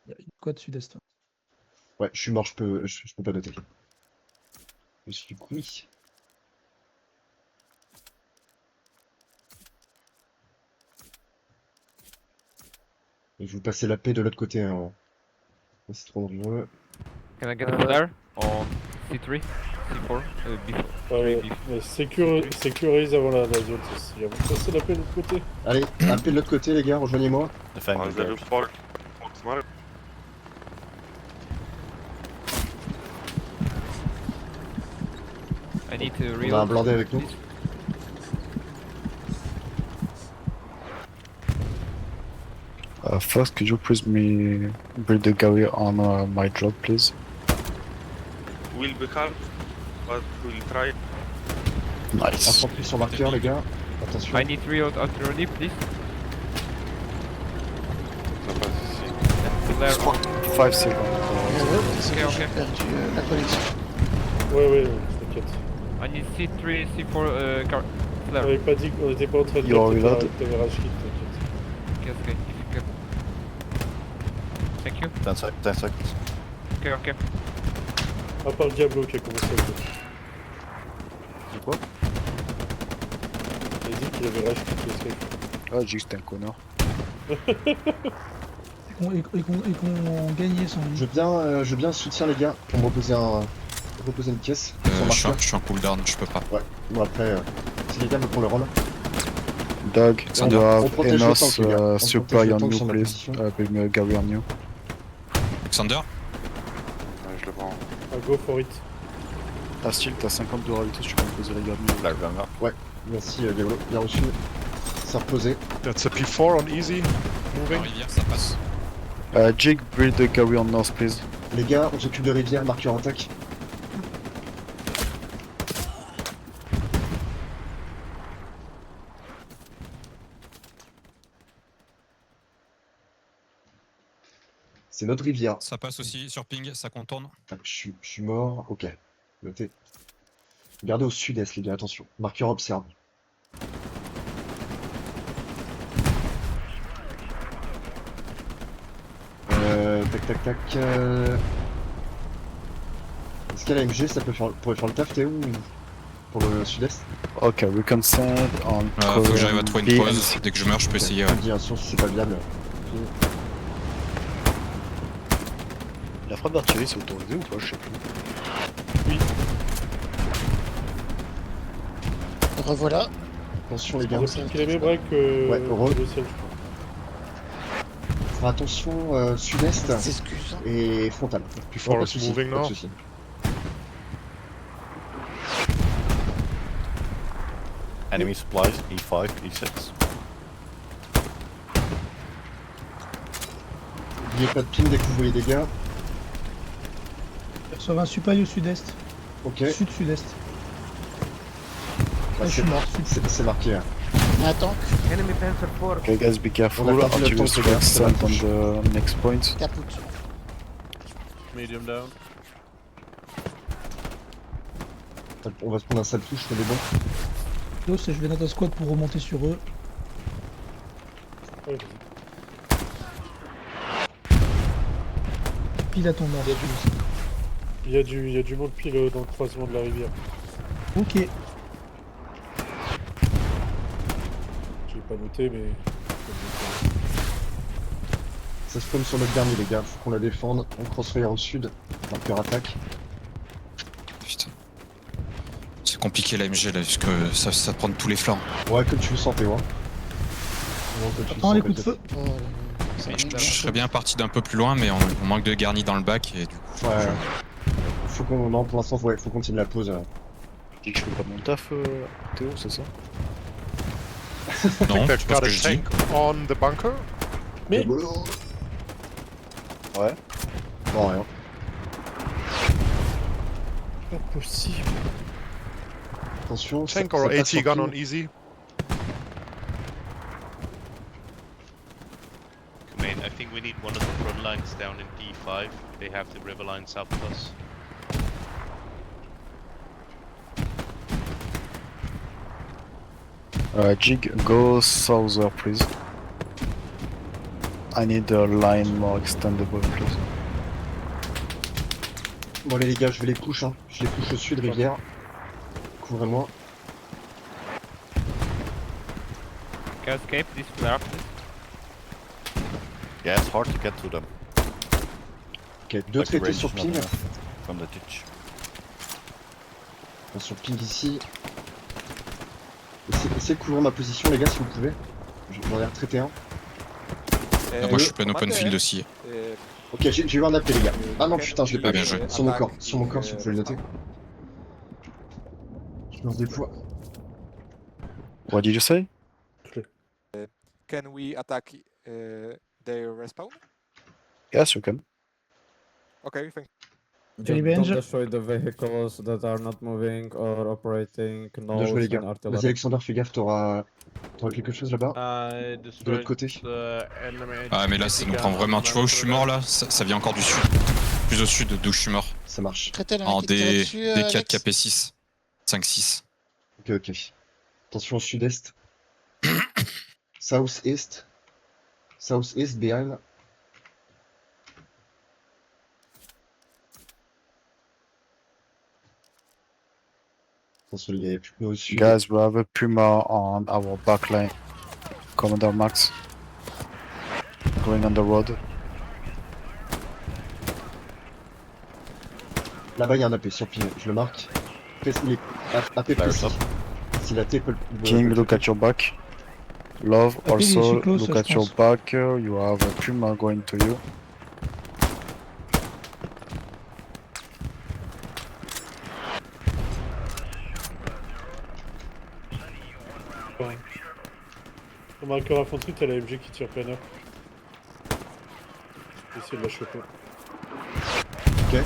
[SPEAKER 1] Il y a une quad sud-est.
[SPEAKER 6] Ouais, je suis mort, je peux pas noter. Je suis couillé. Et je vous passer la paix de l'autre côté. Hein. C'est trop dangereux.
[SPEAKER 7] Can I get a flare on C3, C4, B4?
[SPEAKER 3] Mais sécurise avant la zone. Il va vous passer la paix de l'autre côté.
[SPEAKER 6] Allez, la paix de l'autre côté, les gars, rejoignez-moi.
[SPEAKER 7] I need to
[SPEAKER 6] On a un
[SPEAKER 7] reload.
[SPEAKER 6] blindé avec nous.
[SPEAKER 5] First, could you please me build the garrison on my drop, please?
[SPEAKER 13] Will be hard, but we'll try.
[SPEAKER 5] Nice.
[SPEAKER 6] Infanterie sur marqueur, les gars. Attention.
[SPEAKER 7] I need reload artillery, please.
[SPEAKER 13] Ça passe ici.
[SPEAKER 7] Flare on.
[SPEAKER 5] 5 seconds.
[SPEAKER 12] J'ai
[SPEAKER 7] ok.
[SPEAKER 12] perdu la connexion.
[SPEAKER 3] Ouais, t'inquiète.
[SPEAKER 7] I need C3, C4,
[SPEAKER 3] On
[SPEAKER 7] flare.
[SPEAKER 3] avait pas dit qu'on était pas en train de
[SPEAKER 5] Yo,
[SPEAKER 3] dire
[SPEAKER 5] reload.
[SPEAKER 3] que t'avais rage kit, t'inquiète.
[SPEAKER 7] Okay, if you can. Thank you.
[SPEAKER 13] 10 seconds.
[SPEAKER 7] Okay.
[SPEAKER 3] À part le Diablo qui a commencé à le faire.
[SPEAKER 5] C'est quoi?
[SPEAKER 3] Il a dit qu'il avait rage kit escape.
[SPEAKER 5] Ah, j'ai juste un connard.
[SPEAKER 1] Et qu'on gagnait sans lui.
[SPEAKER 6] Je veux bien soutien, les gars, pour me reposer une pièce. Sur marqueur.
[SPEAKER 4] Je suis en cooldown, je peux pas.
[SPEAKER 6] Ouais, bon après, si les gars me font le rôle.
[SPEAKER 5] Dog,
[SPEAKER 6] On
[SPEAKER 5] you have
[SPEAKER 6] protège le
[SPEAKER 5] enough
[SPEAKER 6] tank, les gars. On
[SPEAKER 5] supply
[SPEAKER 6] protège le
[SPEAKER 5] on
[SPEAKER 6] tank
[SPEAKER 5] you,
[SPEAKER 6] sur ma
[SPEAKER 5] please.
[SPEAKER 6] position.
[SPEAKER 5] Build me a garrison on you.
[SPEAKER 4] Alexander?
[SPEAKER 13] Ouais, je le prends.
[SPEAKER 3] Go for it.
[SPEAKER 5] Ah, style, t'as 50 de réalité, tu peux me poser les gardes.
[SPEAKER 13] Flare gunner.
[SPEAKER 6] Ouais, merci Diablo, bien reçu. Ça reposé.
[SPEAKER 10] That's a P4 on easy.
[SPEAKER 4] La
[SPEAKER 10] Moving.
[SPEAKER 4] rivière, ça passe.
[SPEAKER 5] Jig, build the garrison on north, please.
[SPEAKER 6] Les gars, on s'occupe de rivière, marqueur en tac. C'est notre rivière.
[SPEAKER 4] Ça passe aussi sur ping, ça contourne.
[SPEAKER 6] Ah, je suis mort, ok. Notez. Regardez au sud-est, les gars, attention. Marqueur observe. Tac. Est-ce qu'à l'AMG ça pourrait faire le taf, Théo, ou pour le sud-est?
[SPEAKER 5] Ok, we can send on
[SPEAKER 4] Faut que j'arrive à trouver une
[SPEAKER 5] column B
[SPEAKER 4] pause. Dès que je meurs, je peux essayer.
[SPEAKER 6] Une direction si c'est pas viable.
[SPEAKER 5] La frappe d'artillerie, c'est autorisé ou pas? Je sais plus.
[SPEAKER 12] Revoilà.
[SPEAKER 6] Attention les gars.
[SPEAKER 3] On a piqué les mêmes breaks que
[SPEAKER 6] Ouais, heureux.
[SPEAKER 3] le ciel, je crois.
[SPEAKER 6] Faire attention sud-est
[SPEAKER 12] S'excuse.
[SPEAKER 6] et frontal. Plus
[SPEAKER 10] Fort
[SPEAKER 6] fort, pas de
[SPEAKER 10] is
[SPEAKER 6] soucis,
[SPEAKER 10] moving
[SPEAKER 6] pas de
[SPEAKER 10] now.
[SPEAKER 6] soucis.
[SPEAKER 13] Enemy supplies, E5, E6.
[SPEAKER 6] N'oubliez pas de ping dès que vous voyez des gars.
[SPEAKER 1] Je reçois un supply au sud-est.
[SPEAKER 6] Ok.
[SPEAKER 1] Sud-sud-est.
[SPEAKER 6] Bah,
[SPEAKER 1] je suis mort.
[SPEAKER 6] C'est marqué. Hein.
[SPEAKER 12] Un tank.
[SPEAKER 5] Okay, guys, be careful.
[SPEAKER 6] On a perdu le
[SPEAKER 5] Artillery
[SPEAKER 6] tank, les gars,
[SPEAKER 5] strikes
[SPEAKER 6] c'est la
[SPEAKER 5] sent on
[SPEAKER 6] touche.
[SPEAKER 5] the next point.
[SPEAKER 12] Caput.
[SPEAKER 3] Medium down.
[SPEAKER 6] On va se prendre un sale touche, mais bon.
[SPEAKER 1] Dos, je vais dans un squad pour remonter sur eux.
[SPEAKER 3] Ouais,
[SPEAKER 1] Pile à ton nord.
[SPEAKER 3] il y a du monde pile dans le croisement de la rivière.
[SPEAKER 1] Ok.
[SPEAKER 3] J'ai pas noté, mais.
[SPEAKER 6] Ça spawn sur notre dernier, les gars. Faut qu'on la défende. On crossfire au sud. Marqueur attaque.
[SPEAKER 4] Putain. C'est compliqué la MG là, puisque ça prend de tous les flancs.
[SPEAKER 6] Ouais, comme tu le sentais, ouais.
[SPEAKER 1] Attends les coups de feu.
[SPEAKER 12] Oh,
[SPEAKER 4] Je serais bien parti d'un peu plus loin, mais on manque de garnis dans le bac et du coup.
[SPEAKER 6] Ouais. Faut qu'on. Non, pour l'instant, faut continuer la pause.
[SPEAKER 5] Tu dis que je fais pas mon taf, Théo, c'est ça?
[SPEAKER 4] Non,
[SPEAKER 10] They've
[SPEAKER 4] c'est pas ce
[SPEAKER 10] got
[SPEAKER 4] que
[SPEAKER 10] a
[SPEAKER 4] je dis.
[SPEAKER 10] tank on the bunker.
[SPEAKER 3] Mais.
[SPEAKER 6] Ouais. Non, rien.
[SPEAKER 3] Pas possible.
[SPEAKER 6] Attention.
[SPEAKER 10] Tank or AT gun on easy.
[SPEAKER 13] Main, I think we need one of the front lines down in D5. They have the river line south of us.
[SPEAKER 5] Jig, go souther, please. I need a line more extendable, please.
[SPEAKER 6] Bon, allez, les gars, je vais les push, hein. Je les push au sud, rivière. Couvrez-moi.
[SPEAKER 7] Can escape this flare.
[SPEAKER 13] Yeah, it's hard to get to them.
[SPEAKER 6] Ok, deux traités sur ping.
[SPEAKER 13] From the ditch.
[SPEAKER 6] Sur ping ici. Essayez de couvrir ma position, les gars, si vous pouvez. J'en ai retraité un.
[SPEAKER 4] Moi je suis plein open field aussi.
[SPEAKER 6] Ok, j'ai eu un appel, les gars. Ah non, putain, je l'ai pas
[SPEAKER 4] bien
[SPEAKER 6] vu.
[SPEAKER 4] joué.
[SPEAKER 6] Sur mon corps, si vous pouvez le noter. Je me redéploie.
[SPEAKER 5] What did you say?
[SPEAKER 8] Can we attack their respawn?
[SPEAKER 5] Yes, you can.
[SPEAKER 8] Okay, thank
[SPEAKER 1] Revenge.
[SPEAKER 11] destroy the vehicles that are not moving or operating.
[SPEAKER 6] Bien joué, les gars. Vas-y, Alexander, fais gaffe, t'auras quelque chose là-bas. De l'autre côté.
[SPEAKER 4] Ah mais là ça nous prend vraiment. Tu vois où je suis mort là? Ça vient encore du sud. Plus au sud d'où je suis mort.
[SPEAKER 6] Ça marche.
[SPEAKER 12] Traitez le
[SPEAKER 4] En
[SPEAKER 12] mec qui tire dessus,
[SPEAKER 4] D4
[SPEAKER 12] Alex.
[SPEAKER 4] KP6. 5-6.
[SPEAKER 6] Ok. Attention au sud-est. South-est. South-est, behind. Attention les gars, il n'y a plus que nous au sud.
[SPEAKER 5] Guys, we have a Puma on our backline. Commander Max. Going on the road.
[SPEAKER 6] Là-bas, il y a un AP sur ping, je le marque. Il est AP précis. Si la T peut le...
[SPEAKER 5] King, look at your back. Love,
[SPEAKER 1] Après, il est
[SPEAKER 5] also,
[SPEAKER 1] chez close,
[SPEAKER 5] look
[SPEAKER 1] je
[SPEAKER 5] at your
[SPEAKER 1] pense.
[SPEAKER 5] back. You have a Puma going to you.
[SPEAKER 3] On a un cœur infanterie, t'as la MG qui tire plein heure. Essayer de la choper.
[SPEAKER 6] Ok.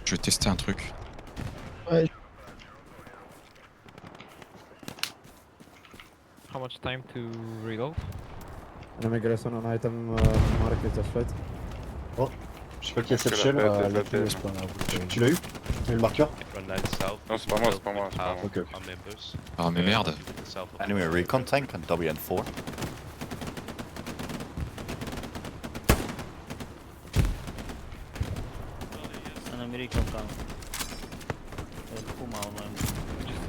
[SPEAKER 4] Je vais tester un truc.
[SPEAKER 1] Ouais.
[SPEAKER 7] How much time to reload?
[SPEAKER 11] Immigration on item market just right.
[SPEAKER 6] Oh, je sais pas qui a cette shell. Tu l'as eu? Tu as eu le marqueur?
[SPEAKER 13] Run line south.
[SPEAKER 10] Non, c'est pas moi, c'est pas moi.
[SPEAKER 6] Ok.
[SPEAKER 13] Our members.
[SPEAKER 4] Ah mais merde.
[SPEAKER 13] South of
[SPEAKER 5] Anyway, recon tank and WN4.
[SPEAKER 11] An American tank. Puma online.
[SPEAKER 7] Just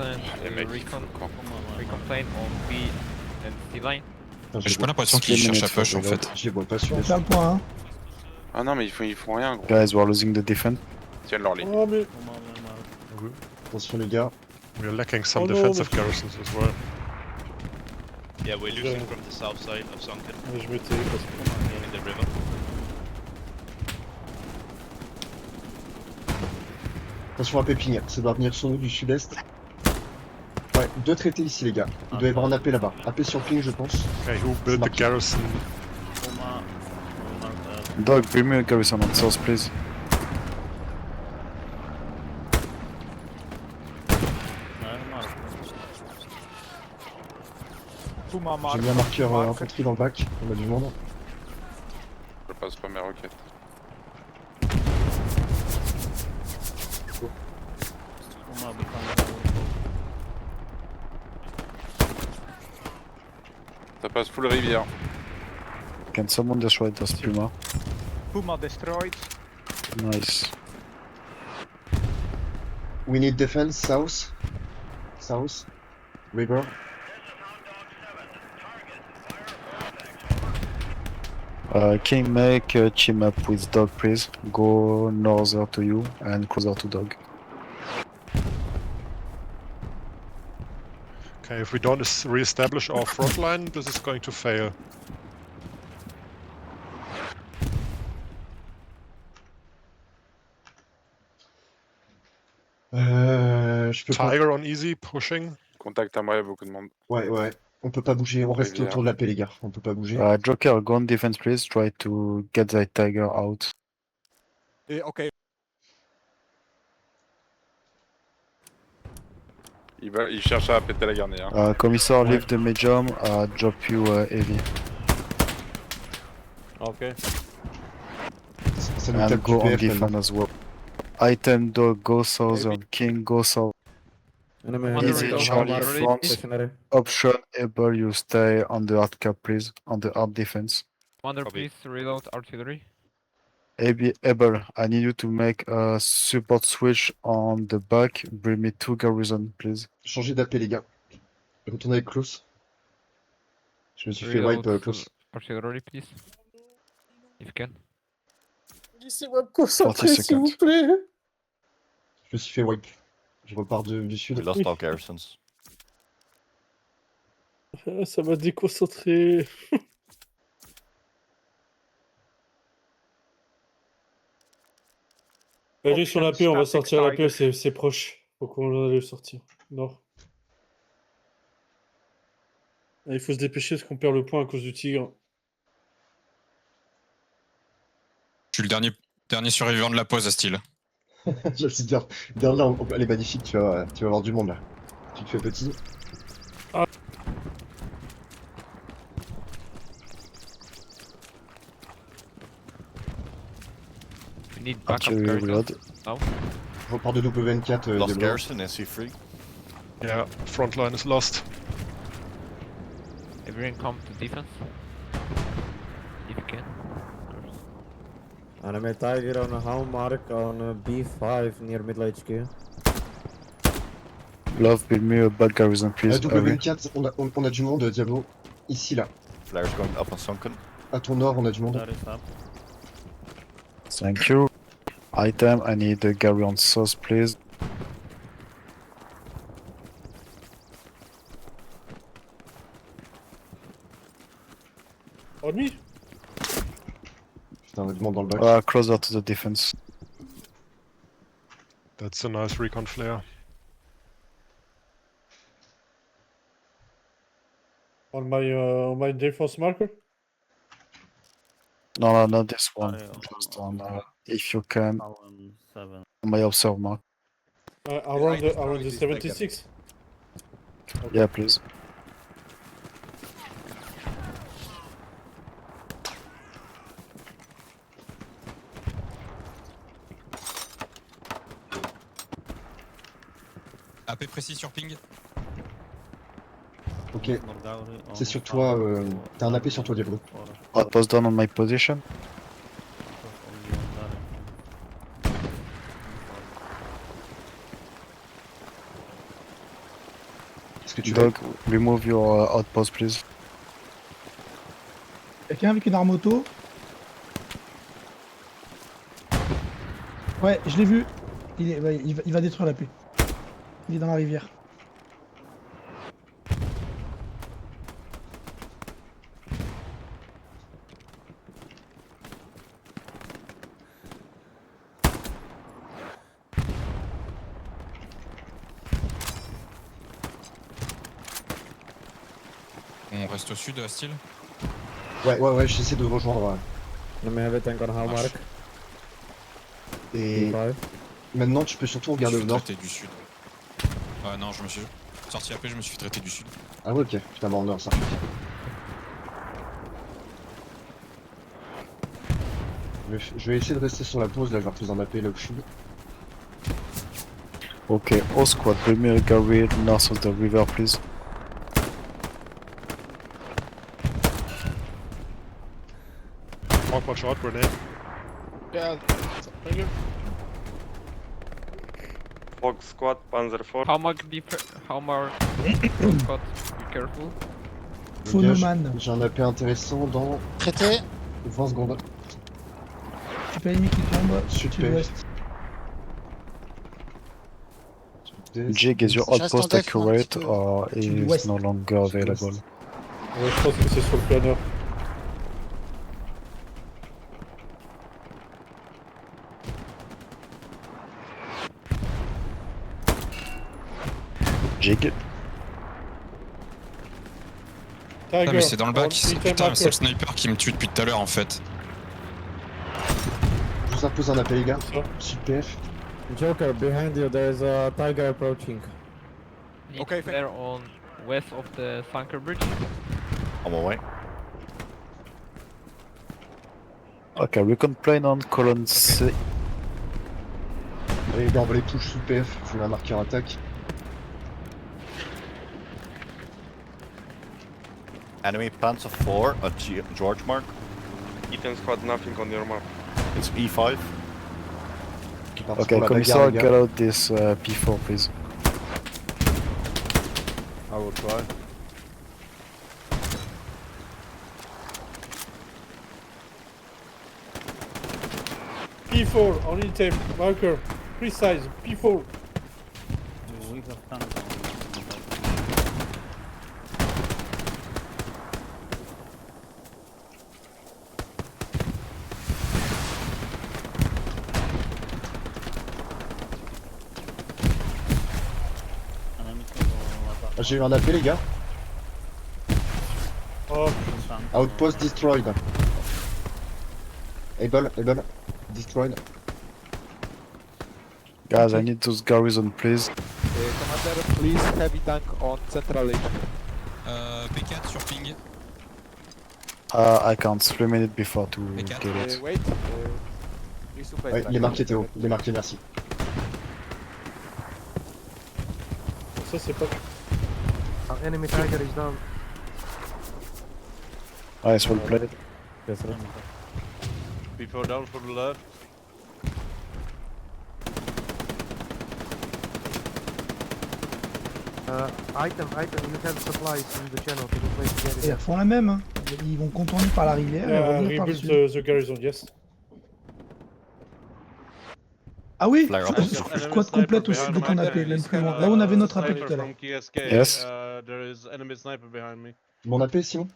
[SPEAKER 7] recon plane on B and C line.
[SPEAKER 4] J'ai pas l'impression qu'ils cherchent à push en fait.
[SPEAKER 6] Je les vois pas
[SPEAKER 1] On
[SPEAKER 6] celui-là.
[SPEAKER 1] fait un point, hein.
[SPEAKER 10] Ah non, mais ils font rien, gros.
[SPEAKER 5] Guys, we're losing the defense.
[SPEAKER 10] Tiens leur ligne.
[SPEAKER 3] Oh mais.
[SPEAKER 6] Attention les gars.
[SPEAKER 10] We're lacking some
[SPEAKER 3] Oh no,
[SPEAKER 10] defensive
[SPEAKER 3] mais-
[SPEAKER 10] garrisons as well.
[SPEAKER 13] Yeah, we're losing from the south side of Sunken
[SPEAKER 3] Mais je me tais parce que.
[SPEAKER 13] in the river.
[SPEAKER 6] Attention à Péping, ça doit venir sur nous du sud-est. Ouais, Ouais, 2 traités ici les gars. Il doit y avoir un AP là-bas. AP sur ping je pense.
[SPEAKER 10] Okay, who built the garrison?
[SPEAKER 5] Dog, bring me a garrison on south, please.
[SPEAKER 6] J'ai mis un marqueur infanterie dans le bac. On a du monde.
[SPEAKER 8] Je passe pas mes roquettes. Ça passe full rivière.
[SPEAKER 5] Can someone destroy this Puma?
[SPEAKER 7] Puma destroyed.
[SPEAKER 5] Nice.
[SPEAKER 6] We need defense south. South. River.
[SPEAKER 5] Can you make a team up with Dog, please? Go norther to you and closer to Dog.
[SPEAKER 10] Okay, if we don't re-establish our front line, this is going to fail.
[SPEAKER 6] Je peux pas.
[SPEAKER 10] Tiger on easy, pushing.
[SPEAKER 8] Contact à moi, il y a beaucoup de monde.
[SPEAKER 6] Ouais, ouais. On peut pas bouger, on reste autour de la paix les gars. On peut pas bouger.
[SPEAKER 5] Joker, go on defense, please. Try to get the Tiger out.
[SPEAKER 8] Ok. Il cherche à péter la garnie. Hein.
[SPEAKER 5] Commissar, leave the medium. Drop you heavy.
[SPEAKER 3] Ok.
[SPEAKER 6] Ça nous
[SPEAKER 5] And
[SPEAKER 6] tape
[SPEAKER 5] go
[SPEAKER 6] du
[SPEAKER 5] on
[SPEAKER 6] PF
[SPEAKER 5] defense
[SPEAKER 6] maintenant.
[SPEAKER 5] as well. Item Dog, go southern. King, go south. Easy Charlie front. Option able, you stay on the hard cap, please. On the hard defense.
[SPEAKER 7] Commander, please reload artillery.
[SPEAKER 5] Able, I need you to make a support switch on the back. Bring me 2 garrison, please.
[SPEAKER 6] Changez d'AP les gars. Retournez avec Klaus. Je me suis fait wipe Klaus.
[SPEAKER 7] Artillery, please. If you can.
[SPEAKER 12] Laissez-moi me concentrer, s'il vous plaît.
[SPEAKER 6] Je me suis fait wipe. Je repars du sud.
[SPEAKER 11] We lost our garrisons.
[SPEAKER 3] Ça m'a déconcentré. Allez sur la paix, on va sortir la paix, c'est proche. Faut qu'on aille le sortir. Nord. Il faut se dépêcher parce qu'on perd le point à cause du tigre.
[SPEAKER 4] Je suis le dernier survivant de la pause à style.
[SPEAKER 6] Je sais bien. Derrière là, elle est magnifique, tu vas avoir du monde là. Tu te fais petit.
[SPEAKER 3] Ah.
[SPEAKER 7] We need backup
[SPEAKER 5] Artillery
[SPEAKER 7] garrisons.
[SPEAKER 5] reload.
[SPEAKER 7] Now.
[SPEAKER 6] Je repars de W24.
[SPEAKER 11] Lost
[SPEAKER 6] de
[SPEAKER 11] garrison, SC3.
[SPEAKER 10] Yeah, front line is lost.
[SPEAKER 7] Everyone come to defense. If you can.
[SPEAKER 11] Enemy Tiger on a hound mark on B5 near middle HQ.
[SPEAKER 5] Love, build me a back garrison, please.
[SPEAKER 6] W24, on a du monde, Diablo. Ici là.
[SPEAKER 11] Flares going up on Sunken.
[SPEAKER 6] À ton nord, on a du monde.
[SPEAKER 5] Thank you. Item, I need a Gary on sauce, please.
[SPEAKER 3] On lui.
[SPEAKER 6] Putain, on a du monde dans le bac.
[SPEAKER 5] Closer to the defense.
[SPEAKER 10] That's a nice recon flare.
[SPEAKER 3] On my defense marker.
[SPEAKER 5] No, not this one. Just on, if you can, on my observe mark.
[SPEAKER 3] Around the 76. Okay.
[SPEAKER 5] Yeah, please.
[SPEAKER 4] AP précis sur ping.
[SPEAKER 6] Ok. C'est sur toi, t'as un AP sur toi, Diablo.
[SPEAKER 5] Outpost down on my position.
[SPEAKER 6] Est-ce que tu
[SPEAKER 5] Dog, remove your outpost, please.
[SPEAKER 9] Quelqu'un avec une arme auto? Ouais, je l'ai vu. Il va détruire la paix. Il est dans la rivière.
[SPEAKER 4] On reste au sud, Steel?
[SPEAKER 6] Ouais, j'essaie de rejoindre.
[SPEAKER 4] Marche.
[SPEAKER 6] Et maintenant, tu peux surtout
[SPEAKER 4] Je
[SPEAKER 6] regarder
[SPEAKER 4] suis
[SPEAKER 6] au nord.
[SPEAKER 4] traité du sud. Non, je me suis sorti après, je me suis traité du sud.
[SPEAKER 6] Ah ouais, ok. Putain, bon, au nord, ça. Je vais essayer de rester sur la pause, là, je vais reposer un appel là où je suis.
[SPEAKER 5] Okay, all squad, bring me a Gary north of the river, please.
[SPEAKER 10] Mark, watch out, grenade.
[SPEAKER 3] Yeah, thank you.
[SPEAKER 8] Fog squad, Panzer 4.
[SPEAKER 7] How much squad? Be careful.
[SPEAKER 1] Phonoman.
[SPEAKER 6] J'ai un appel intéressant dans
[SPEAKER 12] Traité.
[SPEAKER 6] 20 secondes.
[SPEAKER 1] Super ennemi qui tombe. Sud-ouest.
[SPEAKER 5] Jig, is your
[SPEAKER 12] Je reste en
[SPEAKER 5] outpost
[SPEAKER 12] def, moi, un
[SPEAKER 5] accurate
[SPEAKER 12] petit peu.
[SPEAKER 5] or is
[SPEAKER 1] Sud-ouest.
[SPEAKER 5] no longer available?
[SPEAKER 3] Ouais, je pense que c'est sur le planeur.
[SPEAKER 5] Jig?
[SPEAKER 4] Ah mais c'est dans le bac, putain c'est le sniper qui me tue depuis tout à l'heure en fait.
[SPEAKER 6] Je vous impose un appel, les gars. Super.
[SPEAKER 11] Joker, behind you, there is a tiger approaching.
[SPEAKER 7] Okay, they're on west of the Sunker Bridge.
[SPEAKER 10] On my way.
[SPEAKER 5] Okay, recon plane on column C.
[SPEAKER 6] Allez, les gars, on va les touches sous PF. Je vais marquer un attaque.
[SPEAKER 10] Enemy Panzer 4 at George Mark.
[SPEAKER 8] Eaton squad, nothing on your map.
[SPEAKER 10] It's E5.
[SPEAKER 5] Okay, Commissar, get out this P4, please.
[SPEAKER 8] I will try.
[SPEAKER 3] P4 on in-tape, marker, precise, P4.
[SPEAKER 6] J'ai eu un appel, les gars.
[SPEAKER 3] Oh,
[SPEAKER 6] Outpost destroyed. Able, destroyed.
[SPEAKER 5] Guys, I need those garrison, please.
[SPEAKER 8] Commander, please heavy tank on central lane.
[SPEAKER 4] P4 sur ping.
[SPEAKER 5] I can't, 3 minutes before to get it.
[SPEAKER 8] Wait.
[SPEAKER 6] Ouais, il est marqué, Théo. Il est marqué, merci.
[SPEAKER 3] ça c'est pas...
[SPEAKER 11] Enemy tiger is down.
[SPEAKER 5] Nice, well played.
[SPEAKER 13] Before down for the left.
[SPEAKER 11] Item, you have supplies in the channel. Can you please get it?
[SPEAKER 1] Ils refont la même, hein. Ils vont contourner par la rivière et revenir par le sud.
[SPEAKER 3] Rebuild the garrison, yes.
[SPEAKER 1] Ah oui, squad complète aussi dès qu'on appelle, même plus loin. Là où on avait notre appel tout à l'heure.
[SPEAKER 5] Yes.
[SPEAKER 13] There is enemy sniper behind me.
[SPEAKER 6] Mon appel, Simon.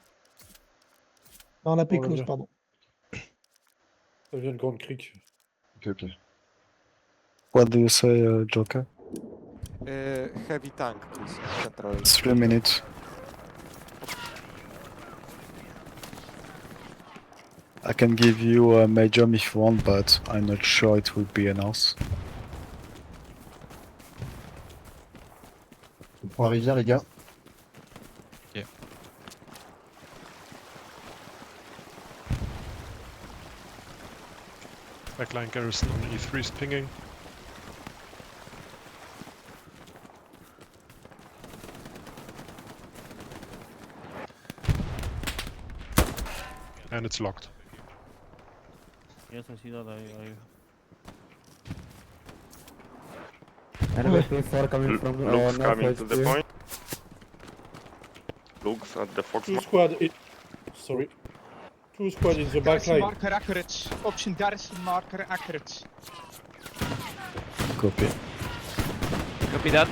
[SPEAKER 1] Dans la paix close, pardon.
[SPEAKER 3] Ça vient de Grand Creek.
[SPEAKER 6] Ok.
[SPEAKER 5] What do you say, Joker?
[SPEAKER 8] Heavy tank, please. Central lane.
[SPEAKER 5] 3 minutes. I can give you a major if you want, but I'm not sure it will be enough.
[SPEAKER 6] On prend la rivière, les gars.
[SPEAKER 4] Ok.
[SPEAKER 10] Backline garrison on E3 is pinging. And it's locked.
[SPEAKER 11] Yes, I see that.
[SPEAKER 8] Enemy P4 coming from Luke's coming to the point. Luke's at the Fox.
[SPEAKER 3] Two squad in... Sorry. Two squad in the back line.
[SPEAKER 12] Marker accurate. Option garrison marker accurate.
[SPEAKER 5] Copy.
[SPEAKER 7] Copy that.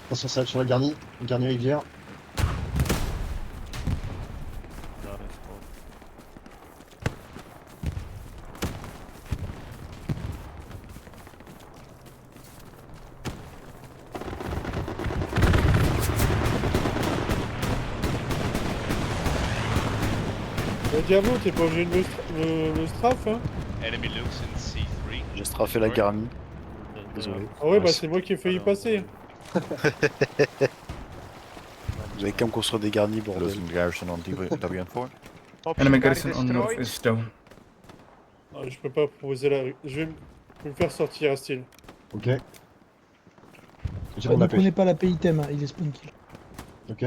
[SPEAKER 6] Attention, ça va sur la garnie rivière.
[SPEAKER 3] Diablo, t'es pas obligé de me strafe, hein.
[SPEAKER 13] Enemy looks in C3.
[SPEAKER 5] J'ai strafé la garnie. Désolé.
[SPEAKER 3] Ah ouais, bah c'est moi qui ai failli passer.
[SPEAKER 5] Vous avez qu'à me construire des garnis, bordel.
[SPEAKER 2] Enemy garrison on northeast down.
[SPEAKER 3] Ah, je peux pas proposer la... Je vais me faire sortir à style.
[SPEAKER 6] Ok. J'ai
[SPEAKER 1] Ne
[SPEAKER 6] mon AP.
[SPEAKER 1] prenez pas la paix item, hein, il est spawn kill.
[SPEAKER 6] Ok.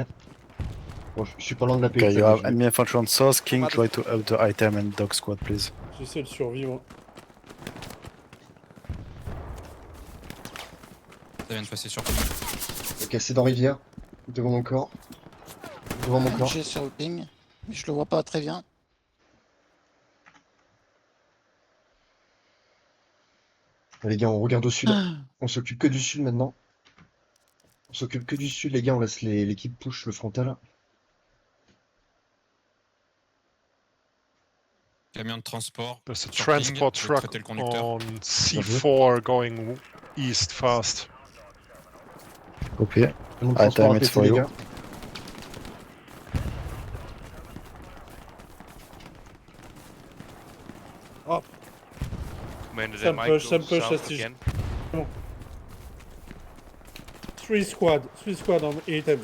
[SPEAKER 6] Bon, je suis pas loin de la paix.
[SPEAKER 5] Okay, you have enemy infantry on source. King, try to help the item and dog squad, please.
[SPEAKER 3] J'essaie de survivre.
[SPEAKER 4] Ça vient de passer sur.
[SPEAKER 6] Ok, c'est dans rivière. Devant mon corps. Devant mon corps.
[SPEAKER 12] J'ai sur le ping, mais je le vois pas très bien.
[SPEAKER 6] Les gars, on regarde au sud. On s'occupe que du sud maintenant. On s'occupe que du sud, les gars. On laisse l'équipe push le frontal.
[SPEAKER 4] Camion de transport.
[SPEAKER 10] There's a
[SPEAKER 4] Sur ping,
[SPEAKER 10] transport
[SPEAKER 4] je vais
[SPEAKER 10] truck
[SPEAKER 4] traiter le conducteur.
[SPEAKER 10] on C4 going east fast.
[SPEAKER 5] Copy.
[SPEAKER 6] Mon
[SPEAKER 5] Item
[SPEAKER 6] transport à
[SPEAKER 5] is
[SPEAKER 6] péter,
[SPEAKER 5] for
[SPEAKER 6] les
[SPEAKER 5] you.
[SPEAKER 6] gars.
[SPEAKER 3] Oh,
[SPEAKER 13] Commander,
[SPEAKER 3] Ça
[SPEAKER 13] they
[SPEAKER 3] me
[SPEAKER 13] might
[SPEAKER 3] push,
[SPEAKER 13] go
[SPEAKER 3] ça me push,
[SPEAKER 13] south
[SPEAKER 3] ça se tige.
[SPEAKER 13] again.
[SPEAKER 3] 3 squad en item.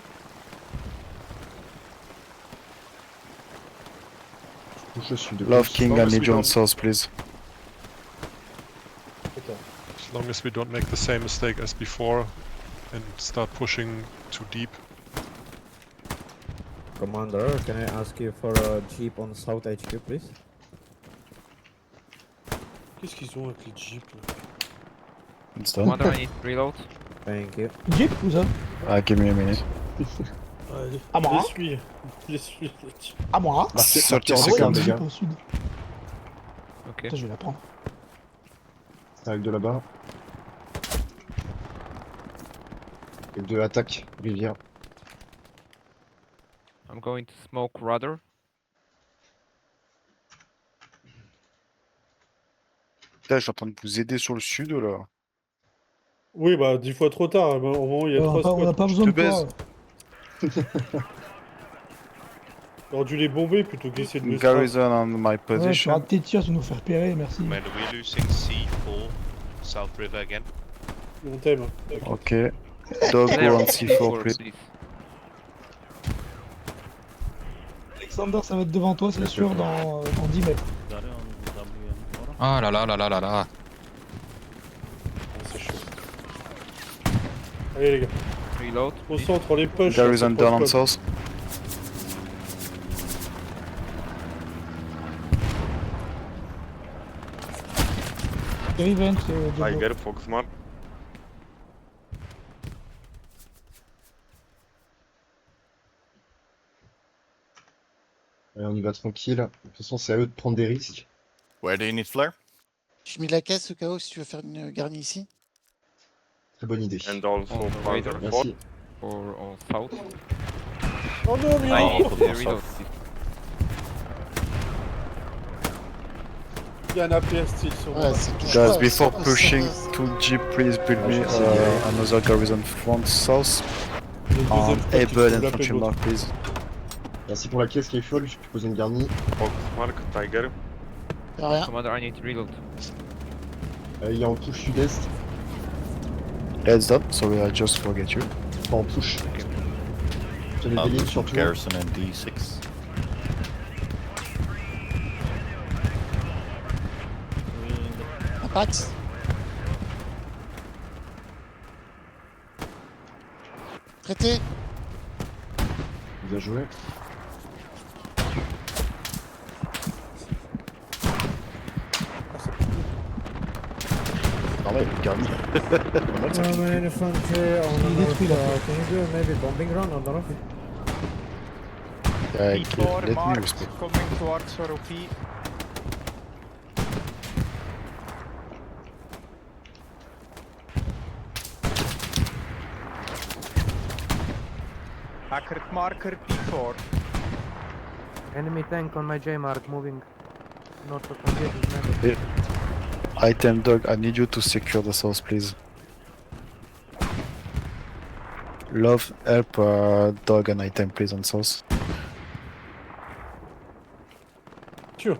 [SPEAKER 6] Push le sud.
[SPEAKER 5] Love
[SPEAKER 6] push.
[SPEAKER 5] King,
[SPEAKER 10] long
[SPEAKER 5] I
[SPEAKER 10] as
[SPEAKER 5] need
[SPEAKER 10] we
[SPEAKER 5] you on
[SPEAKER 10] don't-
[SPEAKER 5] source, please.
[SPEAKER 10] As long as we don't make the same mistake as before and start pushing too deep.
[SPEAKER 11] Commander, can I ask you for a jeep on South HQ, please?
[SPEAKER 3] Qu'est-ce qu'ils ont avec les jeeps là?
[SPEAKER 5] It's done.
[SPEAKER 7] Commander, I need reload.
[SPEAKER 11] Thank you.
[SPEAKER 1] Jeep ou ça?
[SPEAKER 5] Give me a minute.
[SPEAKER 3] Allez,
[SPEAKER 1] À moi.
[SPEAKER 3] les suis.
[SPEAKER 1] À moi.
[SPEAKER 5] 30
[SPEAKER 1] Ah ouais, il y a
[SPEAKER 5] seconds.
[SPEAKER 1] un Jeep au sud.
[SPEAKER 7] Ok.
[SPEAKER 1] Putain, je vais la prendre.
[SPEAKER 6] Ça arrive de là-bas. Et de attaque, rivière.
[SPEAKER 7] I'm going to smoke rudder.
[SPEAKER 5] Putain, je suis en train de vous aider sur le sud, là.
[SPEAKER 3] Oui, bah 10 fois trop tard. Au moment où il y a 3
[SPEAKER 1] On n'a
[SPEAKER 3] squads.
[SPEAKER 1] pas besoin de
[SPEAKER 5] te baise.
[SPEAKER 1] toi.
[SPEAKER 3] T'aurais dû les bomber plutôt qu'essayer de me strafe.
[SPEAKER 5] Garrison on my
[SPEAKER 1] Ouais, tu
[SPEAKER 5] position.
[SPEAKER 1] rates tes tirs, tu nous faire repérer, merci.
[SPEAKER 13] Commander, we're losing C4, South River again.
[SPEAKER 3] On t'aime.
[SPEAKER 5] Ok. Dog go on C4, please.
[SPEAKER 1] Alexander, ça va être devant toi, c'est sûr, dans 10 mètres.
[SPEAKER 4] Ah là là là là là là.
[SPEAKER 3] C'est chaud. Allez les gars,
[SPEAKER 7] Reload.
[SPEAKER 3] au centre, on les push.
[SPEAKER 5] Garrison
[SPEAKER 3] c'est
[SPEAKER 5] down
[SPEAKER 3] pas
[SPEAKER 5] on
[SPEAKER 3] squad.
[SPEAKER 5] source.
[SPEAKER 1] Revenge, Diablo.
[SPEAKER 10] Foxman.
[SPEAKER 6] Allez, on y va tranquille. De toute façon, c'est à eux de prendre des risques.
[SPEAKER 4] Where do you need flare?
[SPEAKER 12] Je mets la caisse au cas où si tu veux faire une garnie ici.
[SPEAKER 6] Très bonne idée.
[SPEAKER 13] also
[SPEAKER 6] Merci.
[SPEAKER 7] Or on south.
[SPEAKER 3] Oh non, mais
[SPEAKER 7] I
[SPEAKER 3] non.
[SPEAKER 7] need to reload.
[SPEAKER 3] Il y a un APS style sur moi.
[SPEAKER 12] Ouais, c'est tout.
[SPEAKER 5] Guys, before pushing to Jeep, please build me another garrison front south.
[SPEAKER 3] Le deuxième
[SPEAKER 5] On
[SPEAKER 3] squad qui
[SPEAKER 5] able
[SPEAKER 3] se fout de la
[SPEAKER 5] infantry
[SPEAKER 3] paix de l'autre.
[SPEAKER 5] mark, please.
[SPEAKER 6] Merci pour la caisse qui est folle. Je peux poser une garnie.
[SPEAKER 10] Tiger.
[SPEAKER 12] Y'a rien.
[SPEAKER 7] Commander, I need to reload.
[SPEAKER 6] Il est en push sud-est.
[SPEAKER 5] Heads up, sorry, I just forget you.
[SPEAKER 6] Pas en push. J'avais des lignes sur tout.
[SPEAKER 4] Garrison and D6.
[SPEAKER 12] Impact. Traité.
[SPEAKER 6] Bien joué. Normal, garni.
[SPEAKER 11] Infantry on
[SPEAKER 1] Il est détruit là.
[SPEAKER 11] can you do maybe bombing run on the roof?
[SPEAKER 5] Let me respect.
[SPEAKER 8] coming towards ROP. Accurate marker P4.
[SPEAKER 11] Enemy tank on my J mark moving north of Contagious.
[SPEAKER 5] Item dog, I need you to secure the source, please. Love, help dog and item, please, on source.
[SPEAKER 3] voiture.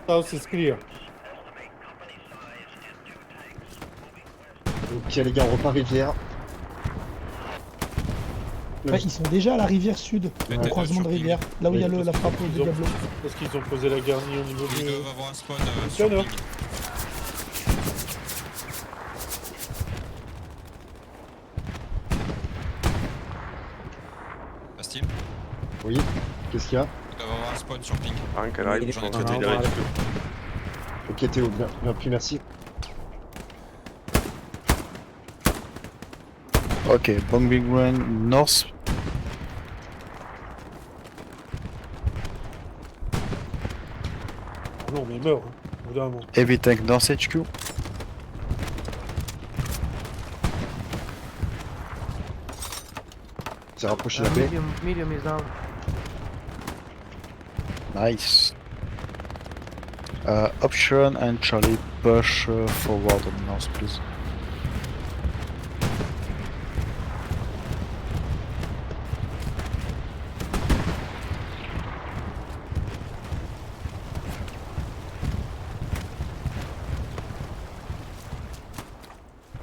[SPEAKER 3] South is clear.
[SPEAKER 6] Ok les gars, on repart rivière.
[SPEAKER 1] Ouais, ils sont déjà à la rivière sud, au croisement de rivière, là où il y a la frappe au Diablo.
[SPEAKER 3] Parce qu'ils ont posé la garnie au niveau
[SPEAKER 4] Ils
[SPEAKER 3] du...
[SPEAKER 4] doivent avoir un spawn sur
[SPEAKER 3] canard.
[SPEAKER 4] ping. Bastille,
[SPEAKER 6] Oui, qu'est-ce qu'il y a?
[SPEAKER 4] ils doivent avoir un spawn sur ping. J'en ai
[SPEAKER 11] Ah,
[SPEAKER 4] traité.
[SPEAKER 11] ouais.
[SPEAKER 6] Ok Théo, bien pris, merci.
[SPEAKER 5] Okay, bombing run north.
[SPEAKER 3] Non, mais meurt, hein, au bout d'un moment.
[SPEAKER 5] Heavy tank north HQ.
[SPEAKER 6] C'est rapproché la paix.
[SPEAKER 11] Medium is down.
[SPEAKER 5] Nice. Option and Charlie push forward on north, please.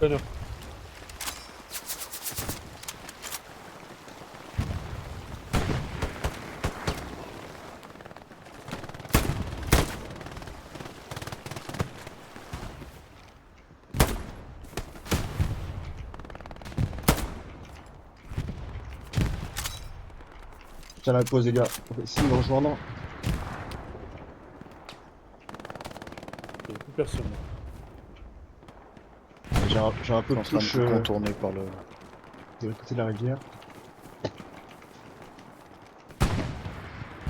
[SPEAKER 3] Connor.
[SPEAKER 6] Tiens la pause les gars, si nous rejoindre.
[SPEAKER 3] Il n'y a plus personne.
[SPEAKER 6] J'ai un peu
[SPEAKER 5] En
[SPEAKER 6] de
[SPEAKER 5] train
[SPEAKER 6] touche
[SPEAKER 5] de contourner par le.
[SPEAKER 6] de l'autre côté de la rivière.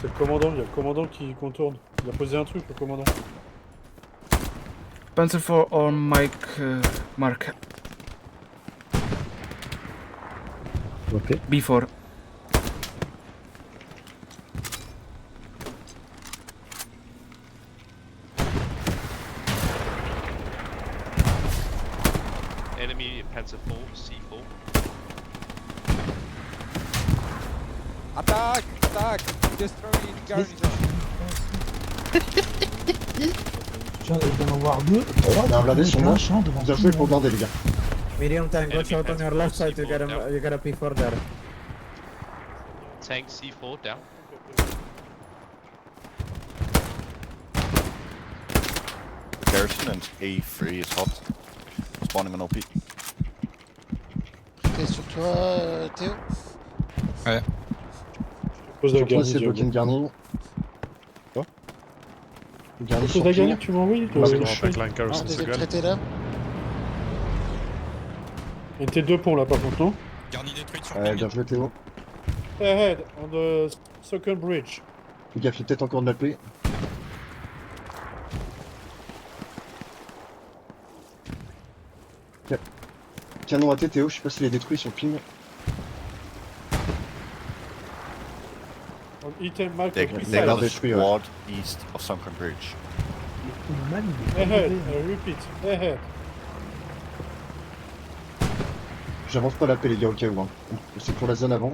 [SPEAKER 3] C'est le commandant, il y a le commandant qui contourne. Il a posé un truc, le commandant.
[SPEAKER 2] Panzer 4 on Mike Mark.
[SPEAKER 5] Ok.
[SPEAKER 2] B4.
[SPEAKER 13] Enemy Panzer 4, C4.
[SPEAKER 8] Attaque! Attaque! Destroy garnison!
[SPEAKER 1] Je viens d'en voir 2, 3,
[SPEAKER 6] Il y a un blindé sur moi.
[SPEAKER 1] champ devant
[SPEAKER 6] Bien
[SPEAKER 1] tout
[SPEAKER 6] joué
[SPEAKER 1] le
[SPEAKER 6] pour
[SPEAKER 1] monde.
[SPEAKER 6] blinder les gars.
[SPEAKER 11] Medium tank,
[SPEAKER 13] watch out on your left side, you got a
[SPEAKER 11] P4 there.
[SPEAKER 13] Tank C4 down.
[SPEAKER 14] Garrison and A3 is hot. Spawning on OP.
[SPEAKER 12] T'es sur toi, Théo?
[SPEAKER 4] Ouais.
[SPEAKER 3] Pose la
[SPEAKER 6] Sur toi
[SPEAKER 3] garnie,
[SPEAKER 6] c'est
[SPEAKER 3] Diego.
[SPEAKER 6] bloqué une garnie. Quoi? Une garnie
[SPEAKER 3] Pose
[SPEAKER 6] sur
[SPEAKER 3] la garnie,
[SPEAKER 6] ping.
[SPEAKER 3] tu m'envoies
[SPEAKER 10] Let's
[SPEAKER 3] le
[SPEAKER 10] go
[SPEAKER 3] chien.
[SPEAKER 10] backline garrisons
[SPEAKER 12] T'es
[SPEAKER 10] again.
[SPEAKER 12] traité là?
[SPEAKER 3] Et t'es deux ponts là par contre, non?
[SPEAKER 4] Garni détruite sur
[SPEAKER 6] Ouais,
[SPEAKER 4] ping.
[SPEAKER 6] bien joué Théo.
[SPEAKER 3] Ahead, on the second bridge.
[SPEAKER 6] Fais gaffe, il y a peut-être encore de la paix. Canon AT Théo, je sais pas s'il est détruit sur ping.
[SPEAKER 3] On item mark
[SPEAKER 14] They,
[SPEAKER 3] beside.
[SPEAKER 14] they got a
[SPEAKER 6] détruit, ouais.
[SPEAKER 14] squad east of Sunken Bridge.
[SPEAKER 1] Le man, il est pas
[SPEAKER 3] Ahead,
[SPEAKER 1] mauvais, hein.
[SPEAKER 3] repeat, ahead.
[SPEAKER 6] J'avance pas la paix les gars au cas où. Hein. C'est pour la zone avant.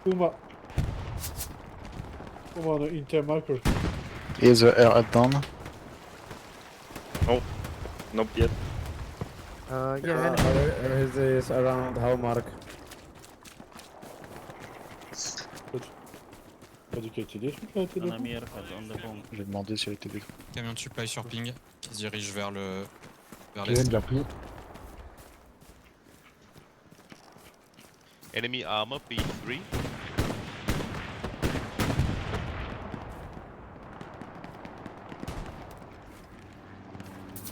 [SPEAKER 3] Puma. Puma on the item marker.
[SPEAKER 5] Is the air down?
[SPEAKER 2] Nope yet.
[SPEAKER 11] Is around how mark?
[SPEAKER 3] Pas dit qu'elle était détruite là, t'es
[SPEAKER 11] Enemy aircraft on the bomb.
[SPEAKER 5] J'ai demandé si elle était détruite.
[SPEAKER 4] Camion de supply sur ping qui se dirige vers le. Vers
[SPEAKER 6] Ok,
[SPEAKER 4] l'est.
[SPEAKER 6] bien pris.
[SPEAKER 13] Enemy armor B3.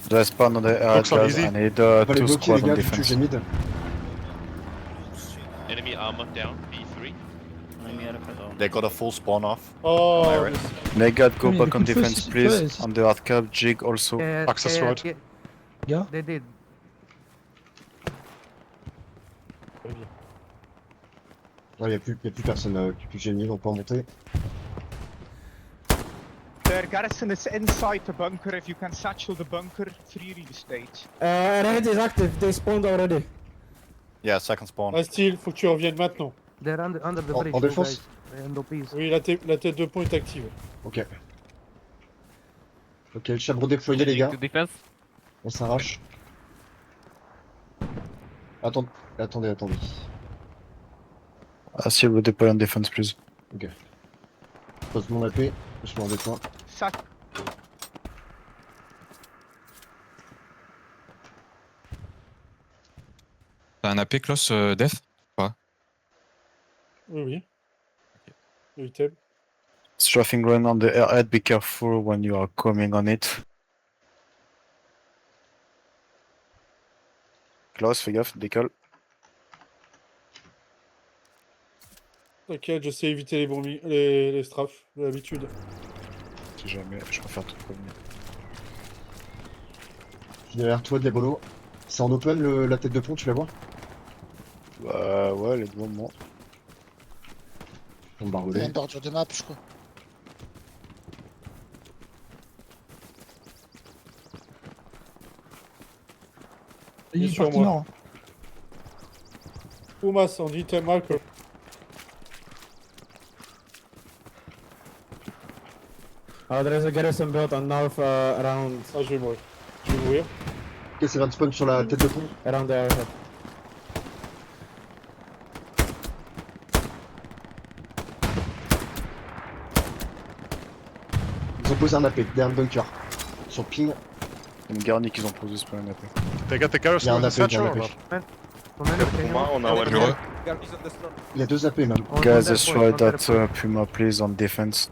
[SPEAKER 5] They spawn on the air
[SPEAKER 10] Looks not
[SPEAKER 5] guys.
[SPEAKER 10] easy.
[SPEAKER 5] I need
[SPEAKER 6] On va les
[SPEAKER 5] two
[SPEAKER 6] bloquer
[SPEAKER 5] squad
[SPEAKER 6] les
[SPEAKER 5] on
[SPEAKER 6] gars, du coup
[SPEAKER 5] defense.
[SPEAKER 6] j'ai mid.
[SPEAKER 13] Enemy armor down B3.
[SPEAKER 11] Enemy aircraft on.
[SPEAKER 14] They got a full spawn off.
[SPEAKER 3] Oh,
[SPEAKER 14] Am I right?
[SPEAKER 5] Negat, go
[SPEAKER 1] Oui, il y a
[SPEAKER 5] back
[SPEAKER 1] des
[SPEAKER 5] on
[SPEAKER 1] coups de feu,
[SPEAKER 5] defense,
[SPEAKER 1] si-
[SPEAKER 5] please.
[SPEAKER 1] ouais, si-
[SPEAKER 5] On the hard cap, Jig also.
[SPEAKER 10] Access road.
[SPEAKER 1] Gars,
[SPEAKER 11] They did.
[SPEAKER 3] Très bien.
[SPEAKER 6] Ouais, y a plus personne qui peut gagner, donc pas monter.
[SPEAKER 15] Their garrison is inside the bunker. If you can satchel the bunker, free the stage.
[SPEAKER 12] Red is active, they spawned already.
[SPEAKER 14] Yeah, second spawn.
[SPEAKER 3] Steel, faut que tu reviennes maintenant.
[SPEAKER 9] They're under the bridge.
[SPEAKER 6] En défense.
[SPEAKER 3] Oui, la tête de pont est active.
[SPEAKER 6] Ok. Ok, le chabre déployé, les gars.
[SPEAKER 7] To defense.
[SPEAKER 6] On s'arrache. Attendez.
[SPEAKER 5] Steel will deploy on defense, please.
[SPEAKER 6] Ok. Pose mon AP, je m'en déploie.
[SPEAKER 4] T'as un AP close, Def?
[SPEAKER 3] Oui. Item.
[SPEAKER 5] Strafing run on the airhead, be careful when you are coming on it. Klaus, fais gaffe, décolle.
[SPEAKER 3] T'inquiète, je sais éviter les strafes, d'habitude.
[SPEAKER 5] Si jamais, je préfère tout premier.
[SPEAKER 6] Je suis derrière toi, Diabolo. C'est en open la tête de pont, tu la vois?
[SPEAKER 5] Bah ouais, les deux moments.
[SPEAKER 6] On barbelé.
[SPEAKER 12] Il y a une bordure de map, je crois.
[SPEAKER 3] Il est sur moi. Pumas, on dit item marker.
[SPEAKER 11] There is a garrison built on north around.
[SPEAKER 3] Ah, je vais mourir.
[SPEAKER 6] Ok, c'est 20 spawn sur la tête de pont.
[SPEAKER 11] Around there.
[SPEAKER 6] Ils ont posé un AP derrière le bunker. Sur ping.
[SPEAKER 5] Une garnie qu'ils ont posé, c'est pas un AP.
[SPEAKER 10] They got the
[SPEAKER 6] Il y a
[SPEAKER 10] garrison
[SPEAKER 6] un
[SPEAKER 10] with the
[SPEAKER 6] AP, il y a
[SPEAKER 10] satchel
[SPEAKER 6] un
[SPEAKER 10] or
[SPEAKER 6] AP.
[SPEAKER 10] not?
[SPEAKER 14] Puma, on a un
[SPEAKER 4] Heureux.
[SPEAKER 6] Il y a 2 AP même.
[SPEAKER 5] Guys, destroy that Puma, please, on defense.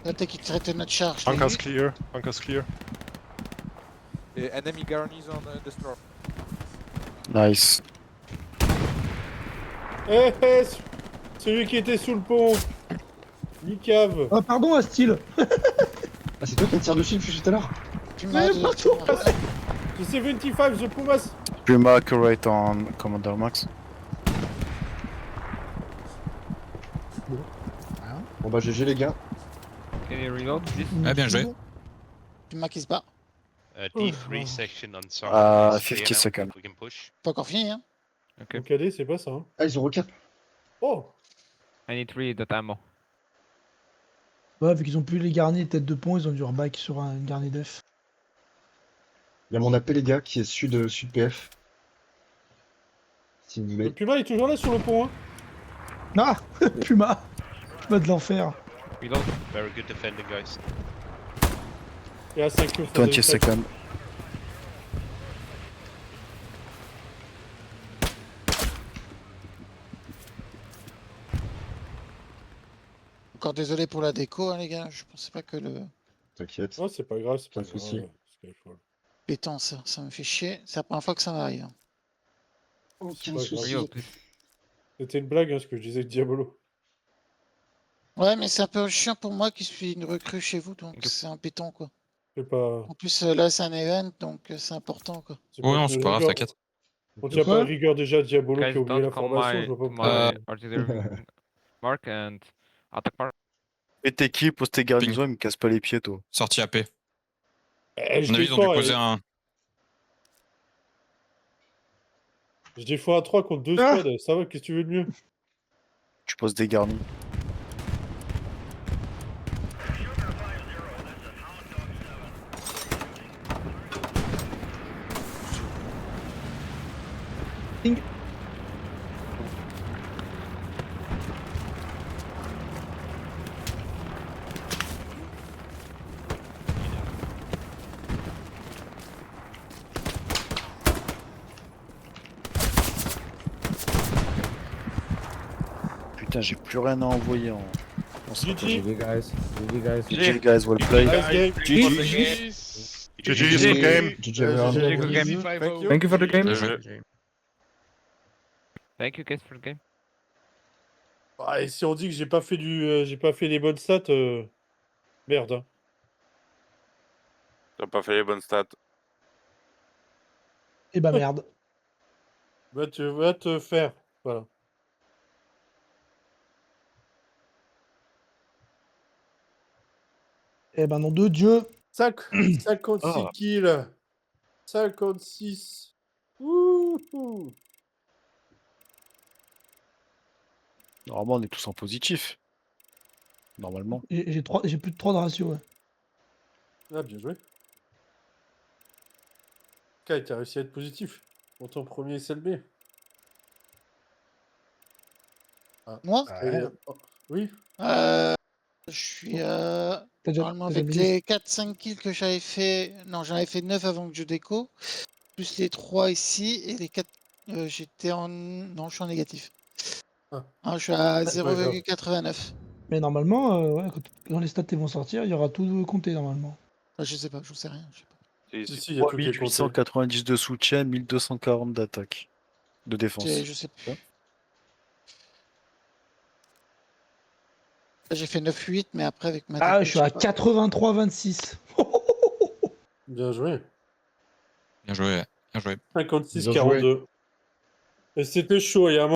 [SPEAKER 12] Là, t'as qui traitait notre charge.
[SPEAKER 10] Bunker's clear. Bunker's clear.
[SPEAKER 8] Enemy garnis on the store.
[SPEAKER 5] Nice.
[SPEAKER 3] Celui qui était sous le pont. Nicave.
[SPEAKER 1] Oh, pardon, Astil.
[SPEAKER 6] Ah, c'est toi qui me tire dessus depuis tout à l'heure?
[SPEAKER 3] The 75, the Pumas.
[SPEAKER 5] Puma accurate on Commander Max.
[SPEAKER 6] Bon bah GG les gars.
[SPEAKER 7] Can you reload, please?
[SPEAKER 4] Ah, bien joué.
[SPEAKER 12] Puma qui se bat.
[SPEAKER 13] D3 section on Sark.
[SPEAKER 5] 50 seconds.
[SPEAKER 13] We can push.
[SPEAKER 12] Pas encore fini, hein.
[SPEAKER 3] Ok. KD, c'est pas ça. Hein.
[SPEAKER 6] Ah, ils ont recap.
[SPEAKER 3] Oh.
[SPEAKER 7] I need 3 that ammo.
[SPEAKER 1] Ouais, vu qu'ils ont plus les garnis tête de pont, ils ont dû reback sur un garni def.
[SPEAKER 6] Il y a mon AP les gars qui est sud PF. Si vous voulez.
[SPEAKER 3] Le Puma il est toujours là sur le pont. Hein.
[SPEAKER 1] Ah Puma Puma de l'enfer.
[SPEAKER 13] Reload. Very good defending, guys.
[SPEAKER 3] Il y a 5 kills.
[SPEAKER 5] 20 seconds.
[SPEAKER 12] Encore désolé pour la déco, hein, les gars. Je pensais pas que le
[SPEAKER 6] T'inquiète.
[SPEAKER 3] Oh, c'est pas grave, c'est
[SPEAKER 6] pas de soucis.
[SPEAKER 12] béton, ça me fait chier. C'est la première fois que ça m'arrive.
[SPEAKER 6] Aucun souci.
[SPEAKER 3] C'était une blague, hein, ce que je disais de Diabolo.
[SPEAKER 12] Ouais, mais c'est un peu chiant pour moi qui suis une recrue chez vous, donc c'est un béton, quoi.
[SPEAKER 3] C'est pas...
[SPEAKER 12] En plus, là, c'est un event, donc c'est important, quoi.
[SPEAKER 4] Oui, non, c'est pas grave, t'inquiète.
[SPEAKER 3] On tient pas à rigueur déjà Diabolo
[SPEAKER 7] Guys,
[SPEAKER 3] qui a oublié
[SPEAKER 7] don't
[SPEAKER 3] la
[SPEAKER 7] come
[SPEAKER 3] formation,
[SPEAKER 7] my,
[SPEAKER 3] je vois pas
[SPEAKER 7] my artillery mark and attack mark.
[SPEAKER 5] Et tes kills, pose tes garnisons, ils me cassent pas les pieds, toi.
[SPEAKER 4] Sortie AP.
[SPEAKER 3] Eh,
[SPEAKER 4] On a vu, ils ont dû poser un.
[SPEAKER 3] Je dis x3 contre 2 squads, ça va, qu'est-ce que tu veux de mieux?
[SPEAKER 5] Tu poses des garnis. Putain, j'ai plus rien à envoyer en
[SPEAKER 3] GG
[SPEAKER 11] guys. GG guys.
[SPEAKER 5] GG guys, well played.
[SPEAKER 10] GG, good game.
[SPEAKER 6] GG everyone.
[SPEAKER 7] Good game.
[SPEAKER 2] Thank you for the game.
[SPEAKER 7] Thank you guys for the game.
[SPEAKER 3] Ah, et si on dit que j'ai pas fait les bonnes stats, merde. Hein.
[SPEAKER 16] T'as pas fait les bonnes stats.
[SPEAKER 1] Et bah merde.
[SPEAKER 3] Va te faire. Voilà.
[SPEAKER 1] Eh ben nom de Dieu.
[SPEAKER 3] 56 kills. 56. Wouhou.
[SPEAKER 5] Normalement, on est tous en positif. Normalement.
[SPEAKER 1] J'ai plus de 3 de ratio, ouais.
[SPEAKER 3] Ah, bien joué. Kai, t'as réussi à être positif. Pour ton premier SLB. Ah.
[SPEAKER 12] Moi
[SPEAKER 3] Oui.
[SPEAKER 12] Je suis normalement
[SPEAKER 1] t'as
[SPEAKER 12] avec
[SPEAKER 1] déjà
[SPEAKER 12] les 4-5 kills que j'avais fait. Non, j'en avais fait 9 avant que je déco. Plus les 3 ici. Et les 4. J'étais en. Non, je suis en négatif. Je suis à 0,89.
[SPEAKER 1] Mais normalement, ouais, quand les stats vont sortir, il y aura tout compté normalement.
[SPEAKER 12] Je sais pas, je sais rien.
[SPEAKER 3] Si, il y a tout qui est compté.
[SPEAKER 5] 3890 de soutien, 1240 d'attaque. De défense.
[SPEAKER 12] Je sais pas. J'ai fait 9-8, mais après avec ma.
[SPEAKER 1] Ah, je suis à 83-26.
[SPEAKER 3] Bien joué.
[SPEAKER 4] Bien joué, bien joué.
[SPEAKER 3] 56-42. Et c'était chaud, il y a un